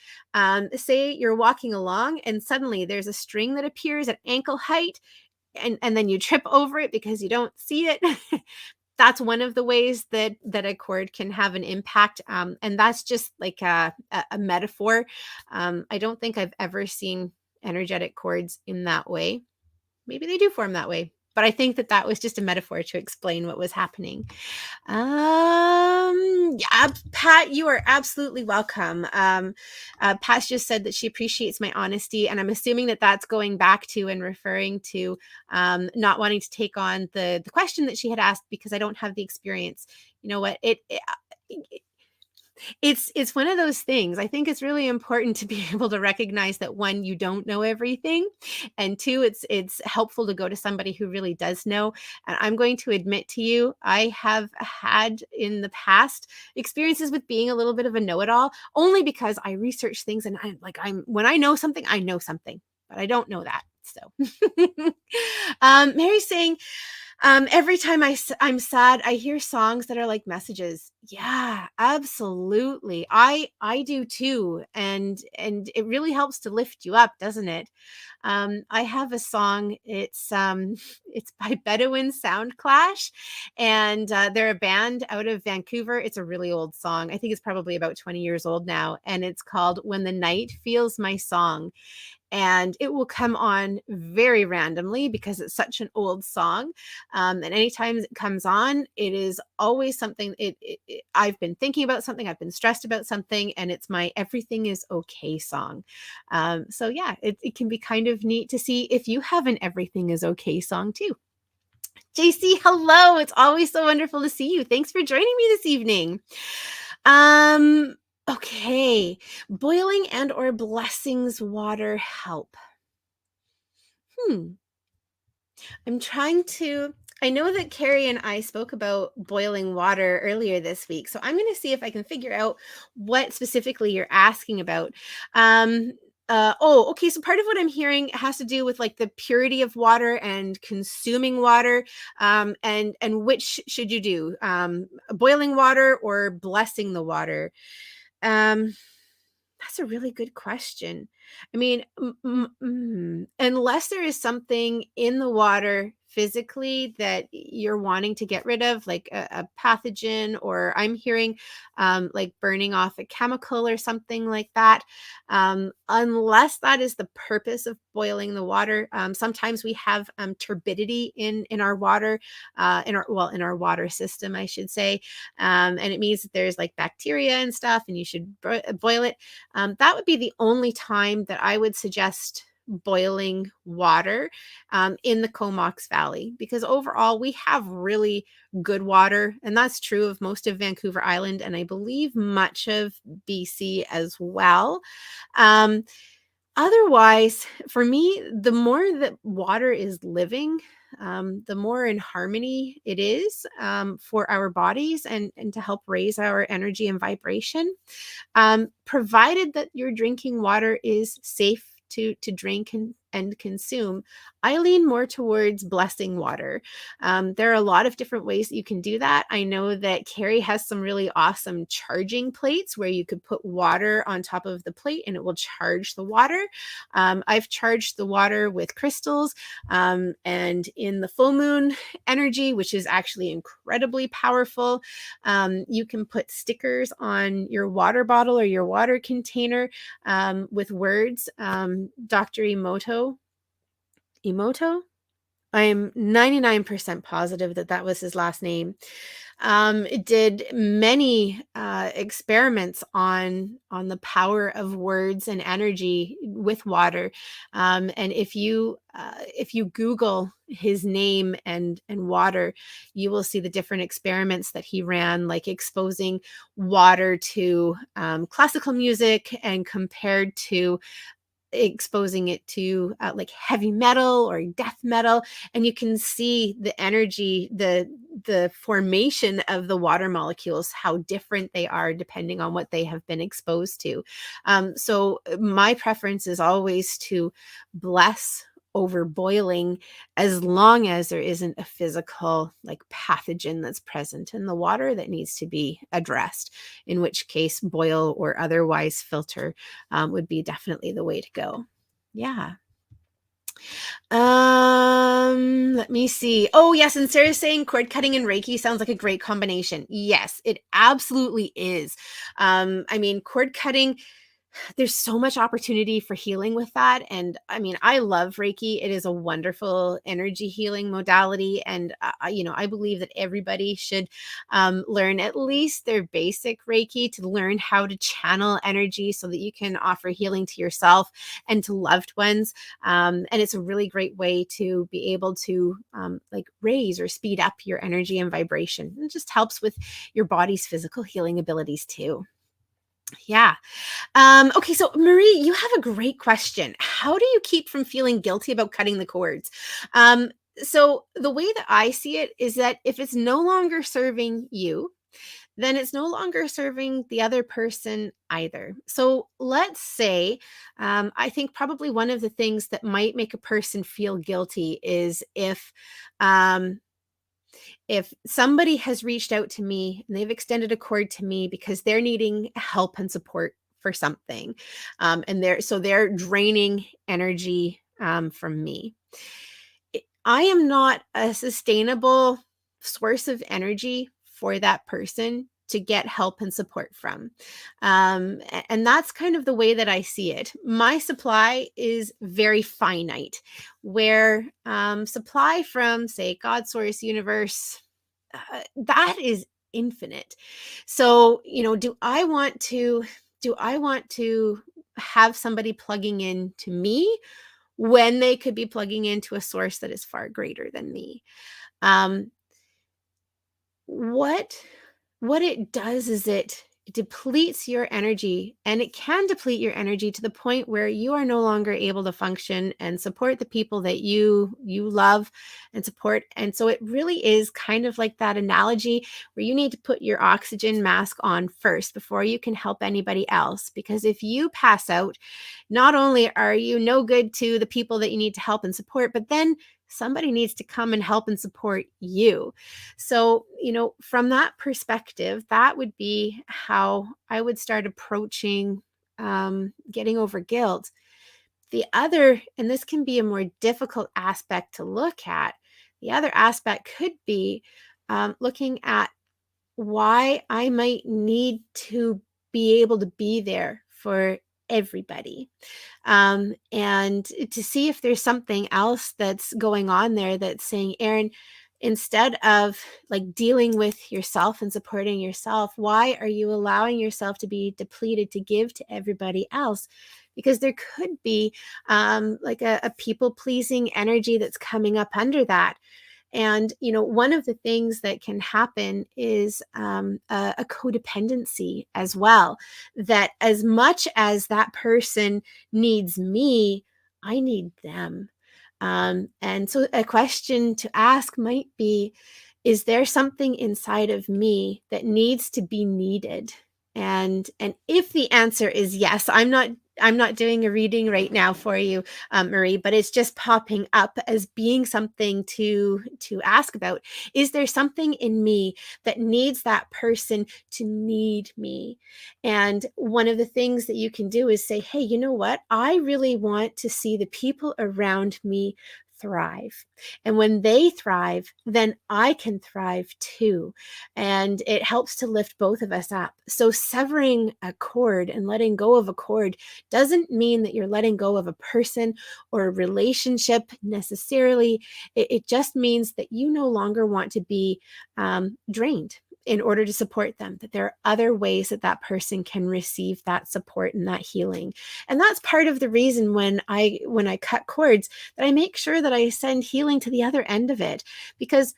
say you're walking along and suddenly there's a string that appears at ankle height, and then you trip over it because you don't see it. That's one of the ways that a cord can have an impact. And that's just like a metaphor. I don't think I've ever seen energetic cords in that way. Maybe they do form that way, but I think that was just a metaphor to explain what was happening. Yeah, Pat, you are absolutely welcome. Pat just said that she appreciates my honesty, and I'm assuming that that's going back to and referring to not wanting to take on the question that she had asked because I don't have the experience. You know what? It's one of those things. I think it's really important to be able to recognize that, one, you don't know everything, and two, it's helpful to go to somebody who really does know. And I'm going to admit to you, I have had in the past experiences with being a little bit of a know-it-all, only because I research things and when I know something, but I don't know that. So Mary's saying, every time I'm sad, I hear songs that are like messages. Yeah, absolutely. I do too. And it really helps to lift you up, doesn't it? I have a song. It's by Bedouin Sound Clash, and they're a band out of Vancouver. It's a really old song. I think it's probably about 20 years old now, and it's called When the Night Feels My Song. and it will come on very randomly because it's such an old song. And anytime it comes on, it is always something. I've been thinking about something, I've been stressed about something, and it's my "Everything Is Okay" song. So yeah, it can be kind of neat to see if you have an "Everything Is Okay" song too. JC, hello. It's always so wonderful to see you. Thanks for joining me this evening. Um, okay. Boiling and or blessings water help. I'm trying to I know that Carrie and I spoke about boiling water earlier this week, so I'm going to see if I can figure out what specifically you're asking about. Um, okay. So part of what I'm hearing has to do with like the purity of water and consuming water, and which should you do, boiling water or blessing the water? Um, that's a really good question. I mean, unless there is something in the water physically that you're wanting to get rid of, like a pathogen, or I'm hearing like burning off a chemical or something like that. Unless that is the purpose of boiling the water, sometimes we have turbidity in our water, in our water system, I should say, and it means that there's like bacteria and stuff, and you should boil it. That would be the only time that I would suggest boiling water in the Comox Valley, because overall we have really good water, and that's true of most of Vancouver Island, and I believe much of BC as well. Um, Otherwise, for me, the more that water is living, the more in harmony it is, for our bodies, and to help raise our energy and vibration, provided that your drinking water is safe to drink and consume. I lean more towards blessing water. There are a lot of different ways that you can do that. I know that Carrie has some really awesome charging plates where you could put water on top of the plate and it will charge the water. I've charged the water with crystals, and in the full moon energy, which is actually incredibly powerful. You can put stickers on your water bottle or your water container, with words. Dr. Emoto. I am 99% positive that that was his last name. It did many experiments on the power of words and energy with water. And if you Google his name and water, you will see the different experiments that he ran, like exposing water to classical music and compared to exposing it to like heavy metal or death metal, and you can see the energy, the formation of the water molecules, how different they are depending on what they have been exposed to. So my preference is always to bless over boiling, as long as there isn't a physical like pathogen that's present in the water that needs to be addressed, in which case boil or otherwise filter would be definitely the way to go. Yeah. Let me see. Oh, yes. And Sarah's saying cord cutting and Reiki sounds like a great combination. Yes, it absolutely is. I mean, cord cutting, there's so much opportunity for healing with that. And I mean, I love Reiki. It is a wonderful energy healing modality. And, I believe that everybody should learn at least their basic Reiki to learn how to channel energy so that you can offer healing to yourself and to loved ones. And it's a really great way to be able to like raise or speed up your energy and vibration. It just helps with your body's physical healing abilities too. Yeah. Okay, so Marie, you have a great question. How do you keep from feeling guilty about cutting the cords? So the way that I see it is that if it's no longer serving you, then it's no longer serving the other person either. So let's say, I think probably one of the things that might make a person feel guilty is if somebody has reached out to me and they've extended a cord to me because they're needing help and support for something, and they're draining energy from me. I am not a sustainable source of energy for that person to get help and support from. And that's kind of the way that I see it. My supply is very finite, where supply from, say, God, source, universe, that is infinite. So, do I want to have somebody plugging in to me when they could be plugging into a source that is far greater than me? Um, what what it does is it depletes your energy, and it can deplete your energy to the point where you are no longer able to function and support the people that you love and support. And so it really is kind of like that analogy where you need to put your oxygen mask on first before you can help anybody else, because if you pass out, not only are you no good to the people that you need to help and support, but then somebody needs to come and help and support you. So, from that perspective, that would be how I would start approaching getting over guilt. The other, and this can be a more difficult aspect to look at, the other aspect could be looking at why I might need to be able to be there for everybody. And to see if there's something else that's going on there that's saying, Erin, instead of like dealing with yourself and supporting yourself, why are you allowing yourself to be depleted to give to everybody else? Because there could be like a people pleasing energy that's coming up under that. And, one of the things that can happen is a codependency as well, that as much as that person needs me, I need them. And so a question to ask might be, is there something inside of me that needs to be needed? And if the answer is yes, I'm not doing a reading right now for you, Marie, but it's just popping up as being something to ask about. Is there something in me that needs that person to need me? And one of the things that you can do is say, hey, you know what? I really want to see the people around me thrive. And when they thrive, then I can thrive too. And it helps to lift both of us up. So severing a cord and letting go of a cord doesn't mean that you're letting go of a person or a relationship necessarily. It just means that you no longer want to be drained in order to support them, that there are other ways that that person can receive that support and that healing. And that's part of the reason when I cut cords, that I make sure that I send healing to the other end of it, because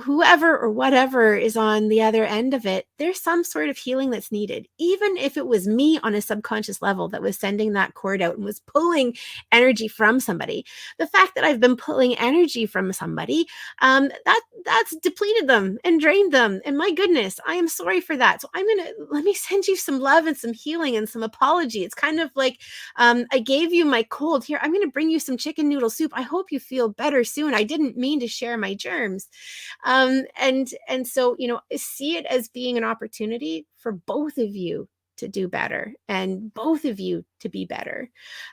whoever or whatever is on the other end of it, there's some sort of healing that's needed. Even if it was me on a subconscious level that was sending that cord out and was pulling energy from somebody, the fact that I've been pulling energy from somebody, that's depleted them and drained them. And my goodness, I am sorry for that. So let me send you some love and some healing and some apology. It's kind of like, I gave you my cold. Here, I'm going to bring you some chicken noodle soup. I hope you feel better soon. I didn't mean to share my germs. And so, see it as being an opportunity for both of you to do better and both of you to be better.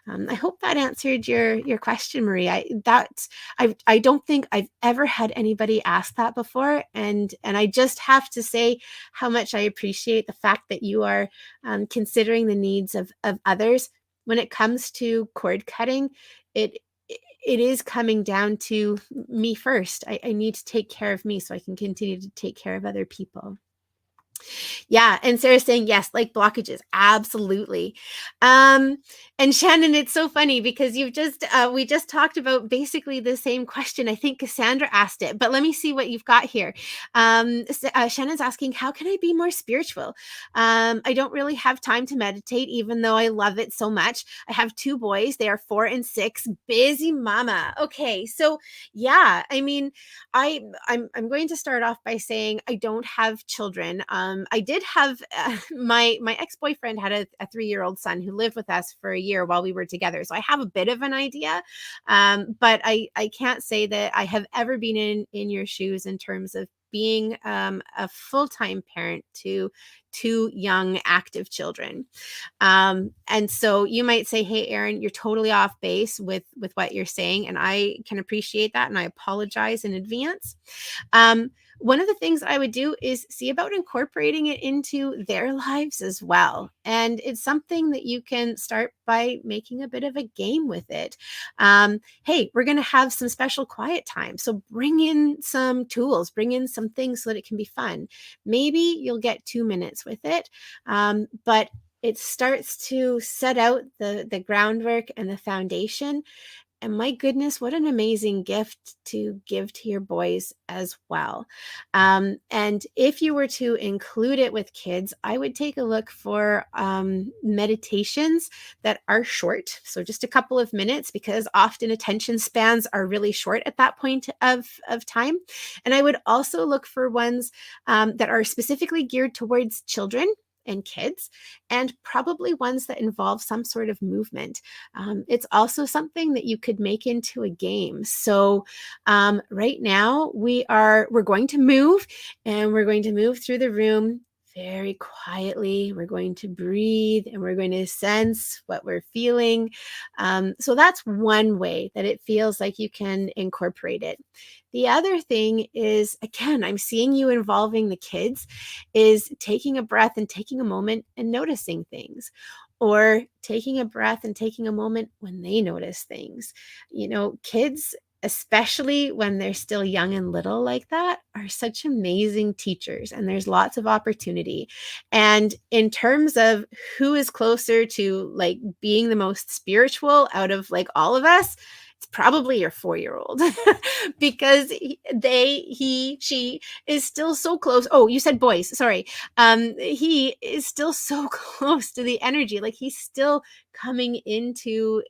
I hope that answered your question, Marie. I don't think I've ever had anybody ask that before, and I just have to say how much I appreciate the fact that you are considering the needs of others. When it comes to cord cutting, it is coming down to me first. I need to take care of me so I can continue to take care of other people. Yeah. And Sarah's saying, yes, like blockages. Absolutely. And Shannon, it's so funny because we just talked about basically the same question. I think Cassandra asked it, but let me see what you've got here. Shannon's asking, how can I be more spiritual? I don't really have time to meditate, even though I love it so much. I have 2 boys. They are 4 and 6. Busy mama. Okay. So yeah, I mean, I'm going to start off by saying I don't have children. I did have my ex-boyfriend had a 3-year-old son who lived with us for a year while we were together. So I have a bit of an idea. But I can't say that I have ever been in your shoes in terms of being a full-time parent to 2 young active children. And so you might say, hey, Erin, you're totally off base with what you're saying. And I can appreciate that. And I apologize in advance. one of the things I would do is see about incorporating it into their lives as well. And it's something that you can start by making a bit of a game with it. Hey, we're going to have some special quiet time. So bring in some tools, bring in some things so that it can be fun. Maybe you'll get 2 minutes with it. But it starts to set out the groundwork and the foundation. And my goodness, what an amazing gift to give to your boys as well. And if you were to include it with kids, I would take a look for meditations that are short. So just a couple of minutes, because often attention spans are really short at that point of time. And I would also look for ones that are specifically geared towards children and kids, and probably ones that involve some sort of movement. It's also something that you could make into a game. So right now we're going to move, and we're going to move through the room very quietly. We're going to breathe, and we're going to sense what we're feeling. So that's one way that it feels like you can incorporate it. The other thing is, again, I'm seeing you involving the kids, is taking a breath and taking a moment and noticing things, or taking a breath and taking a moment when they notice things. Kids, especially when they're still young and little like that, are such amazing teachers, and there's lots of opportunity. And in terms of who is closer to like being the most spiritual out of like all of us, it's probably your 4-year-old because she is still so close. Oh, you said boys. Sorry. He is still so close to the energy. Like he's still coming into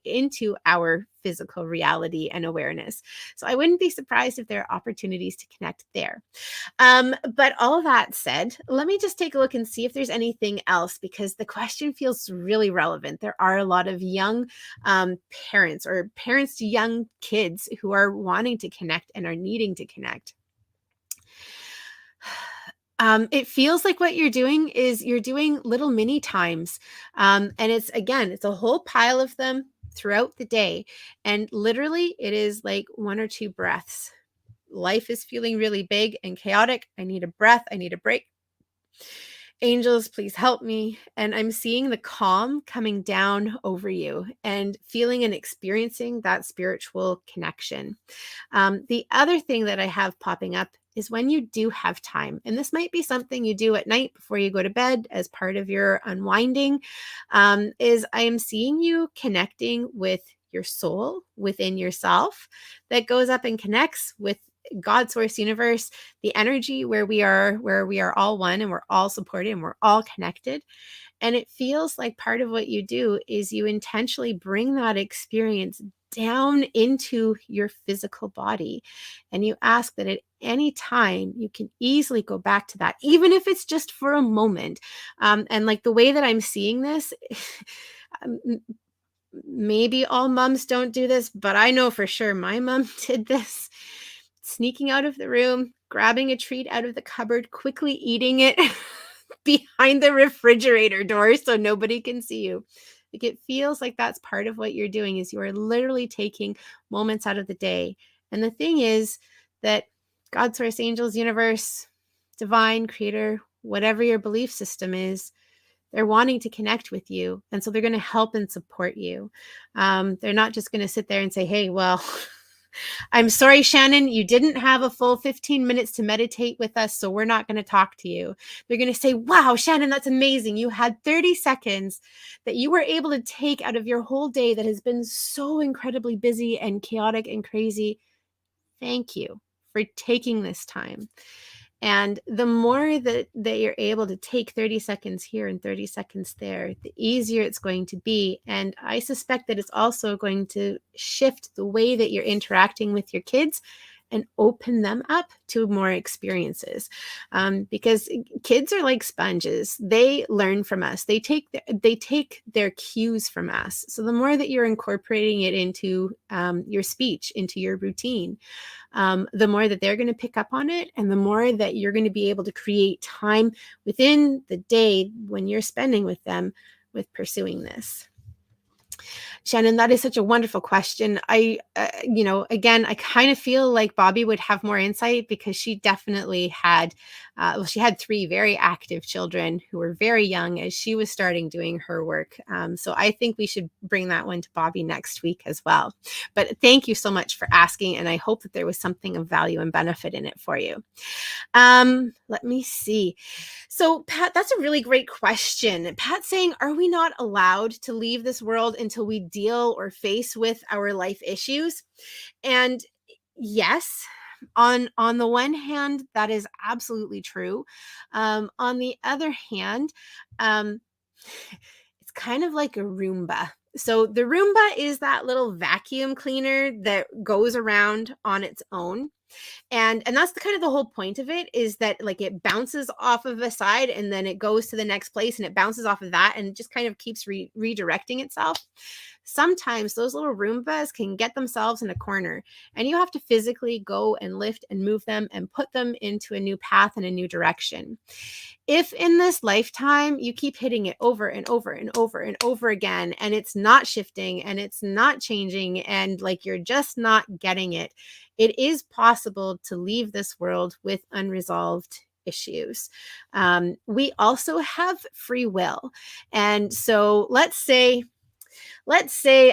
our physical reality and awareness. So I wouldn't be surprised if there are opportunities to connect there. But all that said, let me just take a look and see if there's anything else, because the question feels really relevant. There are a lot of young parents, or parents to young kids, who are wanting to connect and are needing to connect. It feels like what you're doing is you're doing little mini times. And it's a whole pile of them throughout the day. And literally it is like 1 or 2 breaths. Life is feeling really big and chaotic. I need a breath. I need a break. Angels, please help me. And I'm seeing the calm coming down over you and feeling and experiencing that spiritual connection. The other thing that I have popping up is when you do have time, and this might be something you do at night before you go to bed as part of your unwinding, is I am seeing you connecting with your soul within yourself that goes up and connects with God, source, universe, the energy where we are all one, and we're all supported and we're all connected. And it feels like part of what you do is you intentionally bring that experience down into your physical body. And you ask that at any time you can easily go back to that, even if it's just for a moment. And like the way that I'm seeing this, maybe all moms don't do this, but I know for sure my mom did this. Sneaking out of the room, grabbing a treat out of the cupboard, quickly eating it behind the refrigerator door so nobody can see you. Like it feels like that's part of what you're doing, is you are literally taking moments out of the day. And the thing is that God, source, angels, universe, divine, creator, whatever your belief system is, they're wanting to connect with you. And so they're going to help and support you. They're not just going to sit there and say, hey, well, I'm sorry, Shannon, you didn't have a full 15 minutes to meditate with us, so we're not going to talk to you. They're going to say, wow, Shannon, that's amazing. You had 30 seconds that you were able to take out of your whole day that has been so incredibly busy and chaotic and crazy. Thank you for taking this time. And the more that you're able to take 30 seconds here and 30 seconds there, the easier it's going to be. And I suspect that it's also going to shift the way that you're interacting with your kids and open them up to more experiences. Because kids are like sponges. They learn from us. They take their cues from us. So the more that you're incorporating it into your speech, into your routine, the more that they're going to pick up on it, and the more that you're going to be able to create time within the day when you're spending with them with pursuing this. Shannon, that is such a wonderful question. Again, I kind of feel like Bobbi would have more insight because she definitely had, she had three very active children who were very young as she was starting doing her work. So I think we should bring that one to Bobbi next week as well. But thank you so much for asking. And I hope that there was something of value and benefit in it for you. Let me see. So Pat, that's a really great question. Pat's saying, are we not allowed to leave this world until we deal or face with our life issues? And yes, on the one hand, that is absolutely true. On the other hand, um, it's kind of like a Roomba. So the Roomba is that little vacuum cleaner that goes around on its own. And that's the kind of the whole point of it, is that like it bounces off of a side and then it goes to the next place and it bounces off of that and it just kind of keeps redirecting itself. Sometimes those little Roombas can get themselves in a corner and you have to physically go and lift and move them and put them into a new path and a new direction. If in this lifetime you keep hitting it over and over and over and over again, and it's not shifting and it's not changing, and like you're just not getting it, it is possible to leave this world with unresolved issues. We also have free will. And so let's say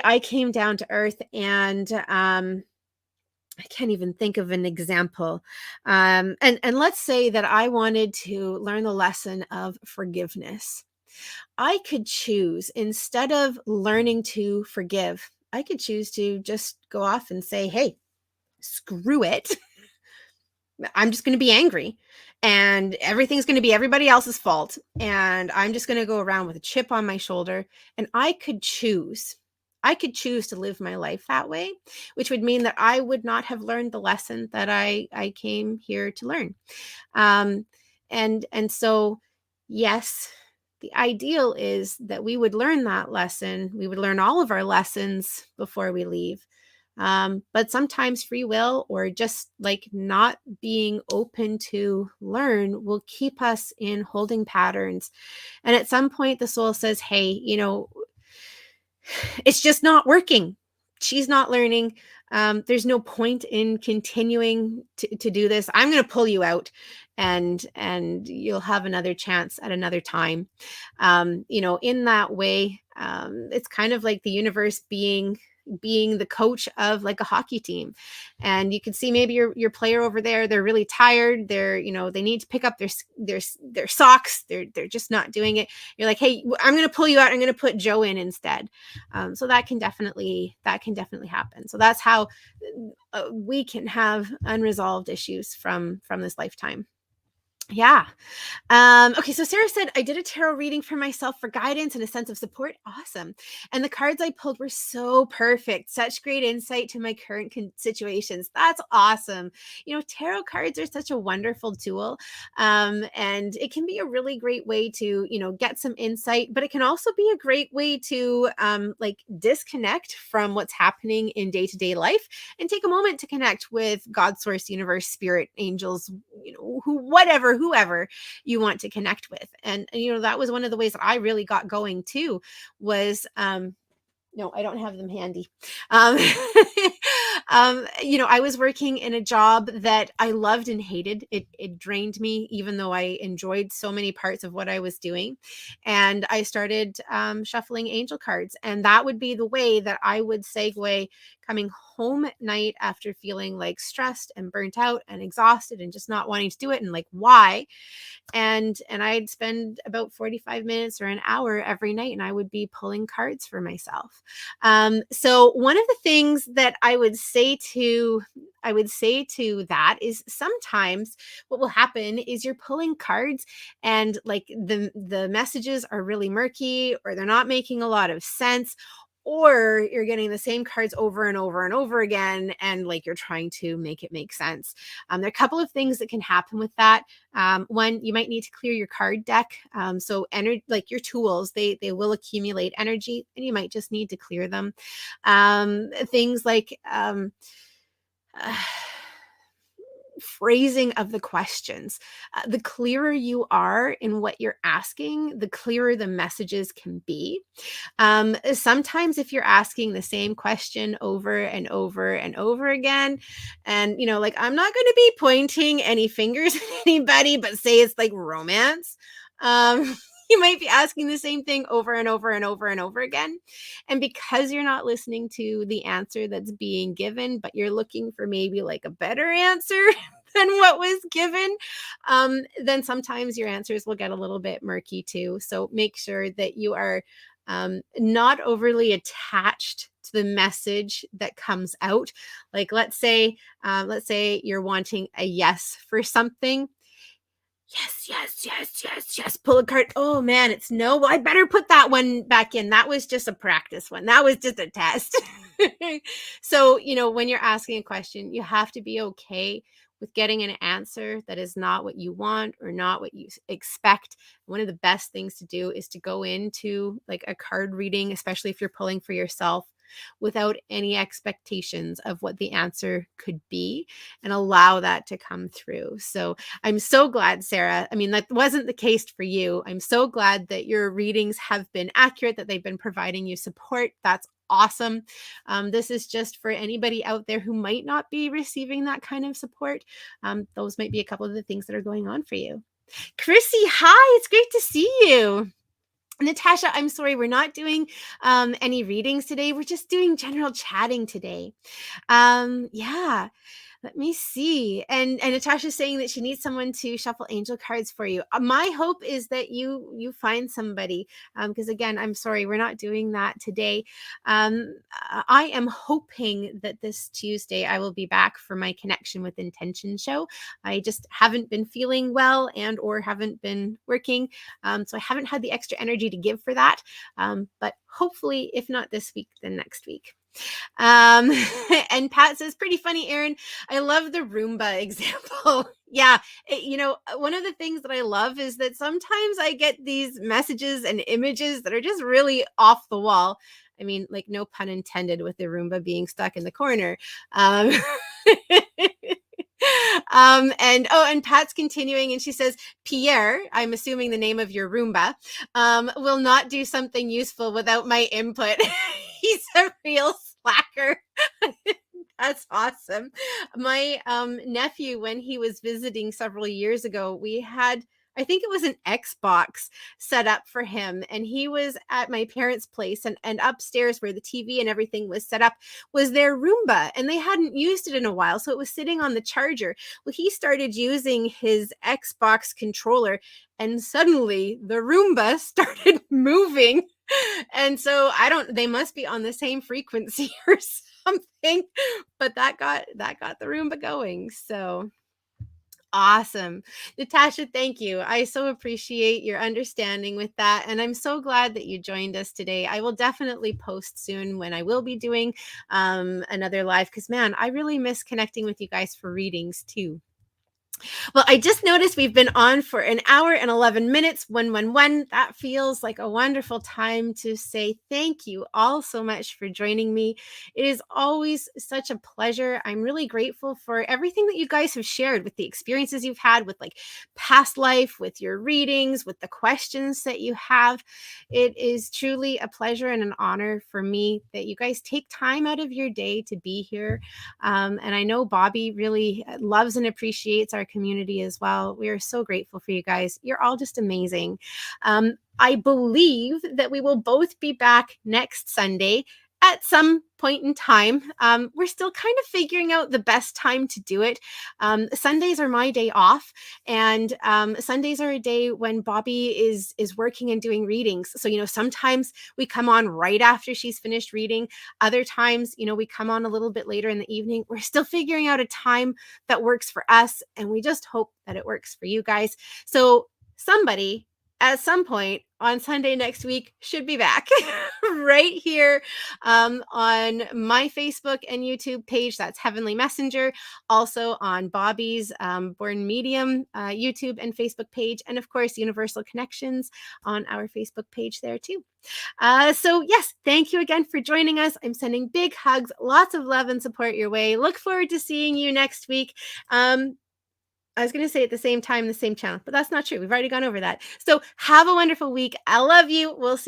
I came down to earth and I can't even think of an example. And let's say that I wanted to learn the lesson of forgiveness. I could choose, instead of learning to forgive, I could choose to just go off and say, hey, screw it. I'm just going to be angry and everything's going to be everybody else's fault. And I'm just going to go around with a chip on my shoulder. And I could choose to live my life that way, which would mean that I would not have learned the lesson that I came here to learn. And so, yes, the ideal is that we would learn that lesson. We would learn all of our lessons before we leave. But sometimes free will, or just like not being open to learn, will keep us in holding patterns. And at some point, the soul says, hey, it's just not working. She's not learning. There's no point in continuing to do this. I'm going to pull you out, and you'll have another chance at another time. In that way, it's kind of like the universe being the coach of like a hockey team. And you can see maybe your player over there, they're really tired. They need to pick up their socks. They're just not doing it. You're like, hey, I'm going to pull you out. I'm going to put Joe in instead. So that can definitely happen. So that's how we can have unresolved issues from this lifetime. Yeah. Okay, so Sarah said, I did a tarot reading for myself for guidance and a sense of support. Awesome. And the cards I pulled were so perfect. Such great insight to my current situations. That's awesome. Tarot cards are such a wonderful tool. And it can be a really great way to, get some insight, but it can also be a great way to disconnect from what's happening in day-to-day life and take a moment to connect with God, source, universe, spirit, angels, whoever you want to connect with. And that was one of the ways that I really got going too, was no, I don't have them handy. I was working in a job that I loved and hated. It drained me, even though I enjoyed so many parts of what I was doing. And I started shuffling angel cards. And that would be the way that I would segue coming home at night after feeling like stressed and burnt out and exhausted and just not wanting to do it. And like, why? And I'd spend about 45 minutes or an hour every night, and I would be pulling cards for myself. So one of the things that I would say to that is, sometimes what will happen is you're pulling cards and like the messages are really murky, or they're not making a lot of sense, or you're getting the same cards over and over and over again, and like you're trying to make it make sense. There are a couple of things that can happen with that. One, you might need to clear your card deck. So energy, like your tools, they will accumulate energy, and you might just need to clear them. Things like phrasing of the questions. The clearer you are in what you're asking, the clearer the messages can be. Sometimes if you're asking the same question over and over and over again, and, like, I'm not going to be pointing any fingers at anybody, but say it's like romance. You might be asking the same thing over and over and over and over again. And because you're not listening to the answer that's being given, but you're looking for maybe like a better answer than what was given, then sometimes your answers will get a little bit murky too. So make sure that you are not overly attached to the message that comes out. Like, let's say you're wanting a yes for something. Yes, yes, yes, yes, yes. Pull a card. Oh man, it's no. Well, I better put that one back in. That was just a practice one. That was just a test. So, when you're asking a question, you have to be okay with getting an answer that is not what you want or not what you expect. One of the best things to do is to go into like a card reading, especially if you're pulling for yourself, without any expectations of what the answer could be, and allow that to come through. So I'm so glad, Sarah. I mean, that wasn't the case for you. I'm so glad that your readings have been accurate, that they've been providing you support. That's awesome. This is just for anybody out there who might not be receiving that kind of support. Those might be a couple of the things that are going on for you. Chrissy, hi. It's great to see you. Natasha, I'm sorry, we're not doing any readings today. We're just doing general chatting today. Yeah. Let me see. And Natasha's saying that she needs someone to shuffle angel cards for you. My hope is that you find somebody. Because again, I'm sorry, we're not doing that today. I am hoping that this Tuesday I will be back for my Connection with Intention show. I just haven't been feeling well or haven't been working. So I haven't had the extra energy to give for that. But hopefully, if not this week, then next week. And Pat says, pretty funny, Erin. I love the Roomba example. Yeah. One of the things that I love is that sometimes I get these messages and images that are just really off the wall. I mean, like, no pun intended with the Roomba being stuck in the corner. And Pat's continuing, and she says, Pierre, I'm assuming the name of your Roomba, will not do something useful without my input. He's a real slacker. That's awesome. My nephew, when he was visiting several years ago, we had, I think it was an Xbox set up for him. And he was at my parents' place, and upstairs where the TV and everything was set up was their Roomba, and they hadn't used it in a while. So it was sitting on the charger. Well, he started using his Xbox controller, and suddenly the Roomba started moving. And so they must be on the same frequency or something, but that got the Roomba going. So awesome. Natasha, thank you. I so appreciate your understanding with that. And I'm so glad that you joined us today. I will definitely post soon when I will be doing another live, because man, I really miss connecting with you guys for readings too. Well, I just noticed we've been on for an hour and 11 minutes. 111. That feels like a wonderful time to say thank you all so much for joining me. It is always such a pleasure. I'm really grateful for everything that you guys have shared, with the experiences you've had with like past life, with your readings, with the questions that you have. It is truly a pleasure and an honor for me that you guys take time out of your day to be here. And I know Bobbi really loves and appreciates our community as well. We are so grateful for you guys. You're all just amazing. I believe that we will both be back next Sunday at some point in time. We're still kind of figuring out the best time to do it. Sundays are my day off, and Sundays are a day when Bobbi is working and doing readings. So, sometimes we come on right after she's finished reading. Other times, we come on a little bit later in the evening. We're still figuring out a time that works for us, and we just hope that it works for you guys. So somebody at some point on Sunday next week should be back right here on my Facebook and YouTube page. That's Heavenly Messenger. Also on Bobbi's Born Medium YouTube and Facebook page. And of course, Universal Connections on our Facebook page there too. So yes, thank you again for joining us. I'm sending big hugs, lots of love and support your way. Look forward to seeing you next week. I was going to say at the same time, the same channel, but that's not true. We've already gone over that. So have a wonderful week. I love you. We'll see you